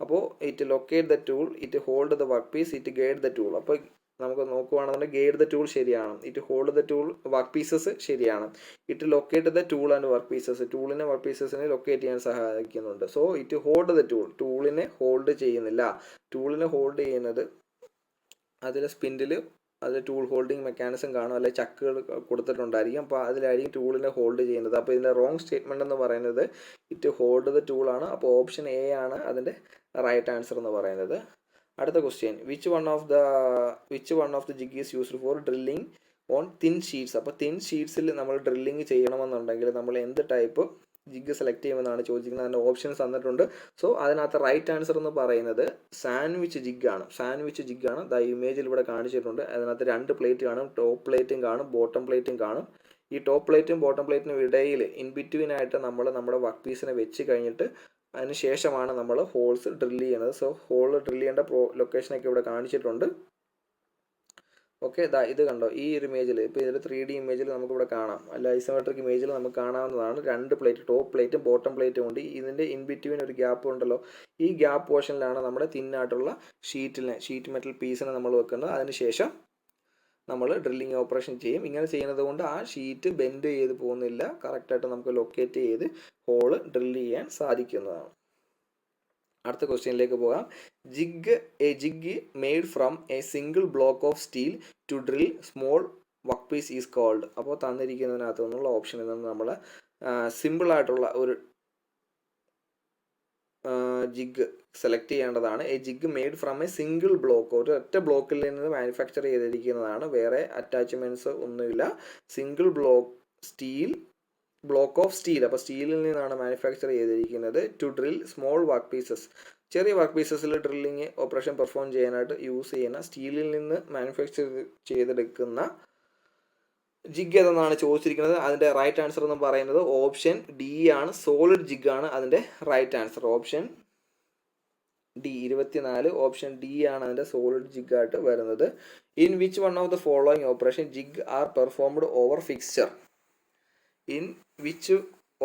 അപ്പോൾ it locate the tool, it hold the work piece, it guide the tool. അപ്പോൾ നമുക്ക് നോക്കുകയാണെന്നുണ്ടെങ്കിൽ ഗൈഡ് ദ ടൂൾ ശരിയാണ്, it hold the tool work pieces ശരിയാണ്, it locate the tool and work pieces, ടൂളിനെ work പീസസിനെ locate ചെയ്യാൻ സഹായിക്കുന്നുണ്ട്. So it hold the tool, ടൂളിനെ ഹോൾഡ് ചെയ്യുന്നില്ല. ടൂളിനെ ഹോൾഡ് ചെയ്യുന്നത് അതിൽ സ്പിൻഡിൽ അതിൽ ടൂൾ ഹോൾഡിംഗ് മെക്കാനിസം കാണും, അല്ലെങ്കിൽ ചക്കുകൾ കൊടുത്തിട്ടുണ്ടായിരിക്കും. അപ്പോൾ അതിലായിരിക്കും ടൂളിനെ ഹോൾഡ് ചെയ്യുന്നത്. അപ്പോൾ ഇതിൻ്റെ റോങ് സ്റ്റേറ്റ്മെൻറ്റ് എന്ന് പറയുന്നത് ഇറ്റ് ഹോൾഡ് ദ ടൂളാണ്. അപ്പോൾ ഓപ്ഷൻ എ ആണ് അതിൻ്റെ റൈറ്റ് ആൻസർ എന്ന് പറയുന്നത്. അടുത്ത question, which one of the jig is used four drilling on thin sheets. അപ്പോൾ തിൻ ഷീറ്റ്സിൽ നമ്മൾ ഡ്രില്ലിംഗ് ചെയ്യണമെന്നുണ്ടെങ്കിൽ നമ്മൾ എന്ത് ടൈപ്പ് ജിഗ് സെലക്ട് ചെയ്യുമെന്നാണ് ചോദിച്ചിരിക്കുന്നത്. അതിൻ്റെ ഓപ്ഷൻസ് തന്നിട്ടുണ്ട്. സോ അതിനകത്ത് റൈറ്റ് ആൻസർ എന്ന് പറയുന്നത് സാൻഡ്വിച്ച് ജിഗാണ്. സാൻഡ്വിച്ച് ജിഗാണ്. ദ ഇമേജിൽ ഇവിടെ കാണിച്ചിട്ടുണ്ട്. അതിനകത്ത് 2 പ്ലേറ്റ് കാണും, ടോപ്പ് പ്ലേറ്റും കാണും, ബോട്ടം പ്ലേറ്റും കാണും. ഈ ടോപ്പ് പ്ലേറ്റും ബോട്ടം പ്ലേറ്റിനും ഇടയിൽ ഇൻ ബിറ്റ്വീൻ ആയിട്ട് നമ്മൾ നമ്മുടെ വർക്ക് പീസിനെ വെച്ച് കഴിഞ്ഞിട്ട് അതിന് ശേഷമാണ് നമ്മൾ ഹോൾസ് ഡ്രിൽ ചെയ്യുന്നത്. സോ ഹോൾ ഡ്രിൽ ചെയ്യേണ്ട ലൊക്കേഷനൊക്കെ ഇവിടെ കാണിച്ചിട്ടുണ്ട്. ഓക്കെ, ഇത് കണ്ടോ, ഈ ഒരു ഇമേജിൽ, ഇപ്പോൾ ഇതിൽ 3D ഇമേജിൽ നമുക്കിവിടെ കാണാം, അല്ല ഐസോമെട്രിക് ഇമേജിൽ നമുക്ക് കാണാവുന്നതാണ്. 2 പ്ലേറ്റ്, ടോപ്പ് പ്ലേറ്റും ബോട്ടം പ്ലേറ്റും ഉണ്ട്. ഇതിൻ്റെ ഇൻ ബിറ്റ്വീൻ ഒരു ഗ്യാപ്പ് ഉണ്ടല്ലോ, ഈ ഗ്യാപ്പ് പോർഷനിലാണ് നമ്മുടെ തിന്നായിട്ടുള്ള ഷീറ്റ് മെറ്റൽ പീസിനെ നമ്മൾ വെക്കുന്നത്. അതിനുശേഷം നമ്മൾ ഡ്രില്ലിങ് ഓപ്പറേഷൻ ചെയ്യും. ഇങ്ങനെ ചെയ്യുന്നത് കൊണ്ട് ആ ഷീറ്റ് ബെൻഡ് ചെയ്ത് പോകുന്നില്ല, കറക്റ്റായിട്ട് നമുക്ക് ലൊക്കേറ്റ് ചെയ്ത് ഹോള് ഡ്രില്ല് ചെയ്യാൻ സാധിക്കുന്നതാണ്. അടുത്ത ക്വസ്റ്റ്യനിലേക്ക് പോകാം. Jig made from a single block of steel to drill small work piece is called. അപ്പോൾ തന്നിരിക്കുന്നതിനകത്ത് നിന്നുള്ള ഓപ്ഷനിൽ നിന്ന് നമ്മൾ സിമ്പിളായിട്ടുള്ള ഒരു ജിഗ് സെലക്ട് ചെയ്യേണ്ടതാണ്. A jig made from a single block, ഒരു ഒറ്റ ബ്ലോക്കിൽ നിന്ന് മാനുഫാക്ചർ ചെയ്തിരിക്കുന്നതാണ്, വേറെ അറ്റാച്ച്മെൻറ്റ്സ് ഒന്നുമില്ല. സിംഗിൾ ബ്ലോക്ക് ഓഫ് സ്റ്റീൽ, അപ്പോൾ സ്റ്റീലിൽ നിന്നാണ് മാനുഫാക്ചർ ചെയ്തിരിക്കുന്നത്. To drill small work pieces, ചെറിയ വർക്ക് പീസസിൽ ഡ്രില്ലിങ് ഓപ്പറേഷൻ പെർഫോം ചെയ്യാനായിട്ട് യൂസ് ചെയ്യുന്ന സ്റ്റീലിൽ നിന്ന് മാനുഫാക്ചർ ചെയ്തെടുക്കുന്ന ജിഗ് ഏതെന്നാണ് ചോദിച്ചിരിക്കുന്നത്. അതിൻ്റെ റൈറ്റ് ആൻസർ എന്ന് പറയുന്നത് ഓപ്ഷൻ ഡി ആണ്, സോളിഡ് ജിഗ് ആണ് അതിൻ്റെ right answer. Option D 24, option D ആണ് അതിൻ്റെ സോളിഡ് ജിഗ് ആയിട്ട് വരുന്നത്. In which one of the following operation jig are performed over fixture. In which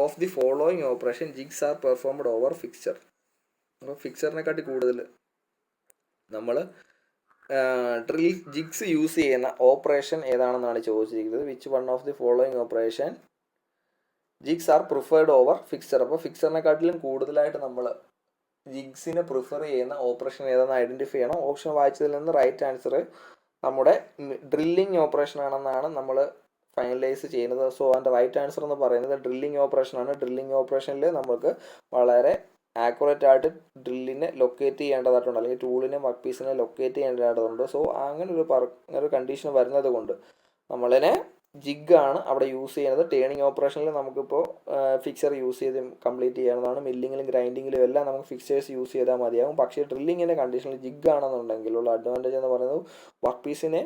of the following operation jigs are performed over fixture. അപ്പോൾ ഫിക്സ്ചറിനെക്കാട്ടി കൂടുതൽ നമ്മൾ jigs use ചെയ്യുന്ന operation ഏതാണെന്നാണ് ചോദിച്ചിരിക്കുന്നത്. Which one of the following operation jigs are preferred over fixture. അപ്പോൾ ഫിക്സ്ചറിനെക്കാട്ടിലും കൂടുതലായിട്ട് നമ്മൾ ജിഗ്സിനെ പ്രിഫർ ചെയ്യുന്ന ഓപ്പറേഷൻ ഏതാണെന്ന് ഐഡൻറ്റിഫൈ ചെയ്യണം. ഓപ്ഷൻ വായിച്ചതിൽ നിന്ന് റൈറ്റ് ആൻസർ നമ്മുടെ ഡ്രില്ലിംഗ് ഓപ്പറേഷൻ ആണെന്നാണ് നമ്മൾ ഫൈനലൈസ് ചെയ്യുന്നത്. സോ അതിൻ്റെ റൈറ്റ് ആൻസർ എന്ന് പറയുന്നത് ഡ്രില്ലിംഗ് ഓപ്പറേഷനാണ്. ഡ്രില്ലിംഗ് ഓപ്പറേഷനിൽ നമുക്ക് വളരെ ആക്യുറേറ്റ് ആയിട്ട് ഡ്രില്ലിനെ ലൊക്കേറ്റ് ചെയ്യേണ്ടതായിട്ടുണ്ട്, അല്ലെങ്കിൽ ടൂളിനെ വർക്ക് പീസിനെ ലൊക്കേറ്റ് ചെയ്യേണ്ടതായിട്ടുണ്ട്. സോ അങ്ങനെ ഒരു കണ്ടീഷൻ വരുന്നത് കൊണ്ട് നമ്മളിനെ ജിഗാണ് അവിടെ യൂസ് ചെയ്യുന്നത്. ടേണിങ് ഓപ്പറേഷനിൽ നമുക്കിപ്പോൾ ഫിക്സർ യൂസ് ചെയ്ത് കംപ്ലീറ്റ് ചെയ്യാവുന്നതാണ്. മില്ലിങ്ങിലും ഗ്രൈൻഡിങ്ങിലും എല്ലാം നമുക്ക് ഫിക്സേഴ്സ് യൂസ് ചെയ്താൽ മതിയാകും. പക്ഷേ ഡ്രില്ലിങ്ങിൻ്റെ കണ്ടീഷനിൽ ജിഗ് ആണെന്നുണ്ടെങ്കിലുള്ള അഡ്വാൻറ്റേജ് എന്ന് പറയുന്നത് വർക്ക് പീസിനെ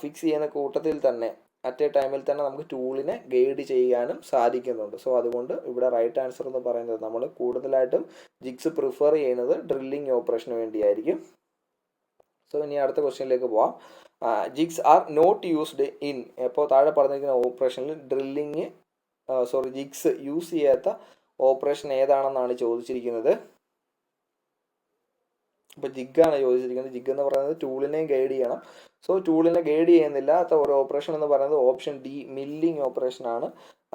ഫിക്സ് ചെയ്യുന്ന കൂട്ടത്തിൽ തന്നെ അറ്റ് എ ടൈമിൽ തന്നെ നമുക്ക് ടൂളിനെ ഗൈഡ് ചെയ്യാനും സാധിക്കുന്നുണ്ട്. സോ അതുകൊണ്ട് ഇവിടെ റൈറ്റ് ആൻസർ എന്ന് പറയുന്നത് നമ്മൾ കൂടുതലായിട്ടും ജിഗ്സ് പ്രിഫർ ചെയ്യുന്നത് ഡ്രില്ലിങ് ഓപ്പറേഷന് വേണ്ടിയായിരിക്കും. സോ ഇനി അടുത്ത ക്വസ്റ്റ്യനിലേക്ക് പോവാം. Jigs are not used in, ഇപ്പോൾ താഴെ പറഞ്ഞിരിക്കുന്ന ഓപ്പറേഷനിൽ ജിഗ്സ് യൂസ് ചെയ്യാത്ത ഓപ്പറേഷൻ ഏതാണെന്നാണ് ചോദിച്ചിരിക്കുന്നത്. ഇപ്പോൾ ജിഗാണ് ചോദിച്ചിരിക്കുന്നത്. ജിഗ് എന്ന് പറയുന്നത് ടൂളിനെയും ഗൈഡ് ചെയ്യണം. സോ ടൂളിനെ ഗൈഡ് ചെയ്യുന്നില്ലാത്ത ഒരു ഓപ്പറേഷൻ എന്ന് പറയുന്നത് ഓപ്ഷൻ ഡി മില്ലിങ് ഓപ്പറേഷനാണ്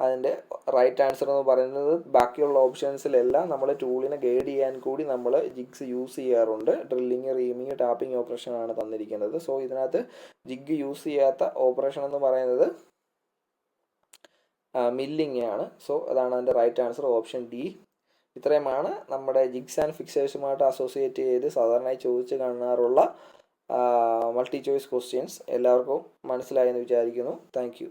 അതിൻ്റെ റൈറ്റ് ആൻസർ എന്ന് പറയുന്നത്. ബാക്കിയുള്ള ഓപ്ഷൻസിലെല്ലാം നമ്മൾ ടൂളിനെ ഗൈഡ് ചെയ്യാൻ കൂടി നമ്മൾ ജിഗ്സ് യൂസ് ചെയ്യാറുണ്ട്. ഡ്രില്ലിങ്, റീമിങ്, ടാപ്പിംഗ് ഓപ്പറേഷനാണ് തന്നിരിക്കുന്നത്. സോ ഇതിനകത്ത് ജിഗ് യൂസ് ചെയ്യാത്ത ഓപ്പറേഷൻ എന്ന് പറയുന്നത് മില്ലിങ് ആണ്. സോ അതാണ് അതിൻ്റെ റൈറ്റ് ആൻസർ, ഓപ്ഷൻ ഡി. ഇത്രയുമാണ് നമ്മുടെ ജിഗ്സ് ആൻഡ് ഫിക്സേഴ്സുമായിട്ട് അസോസിയേറ്റ് ചെയ്ത് സാധാരണയായി ചോദിച്ച് കാണാറുള്ള മൾട്ടി ചോയ്സ് ക്വസ്റ്റ്യൻസ്. എല്ലാവർക്കും മനസ്സിലായെന്ന് വിചാരിക്കുന്നു. Thank you.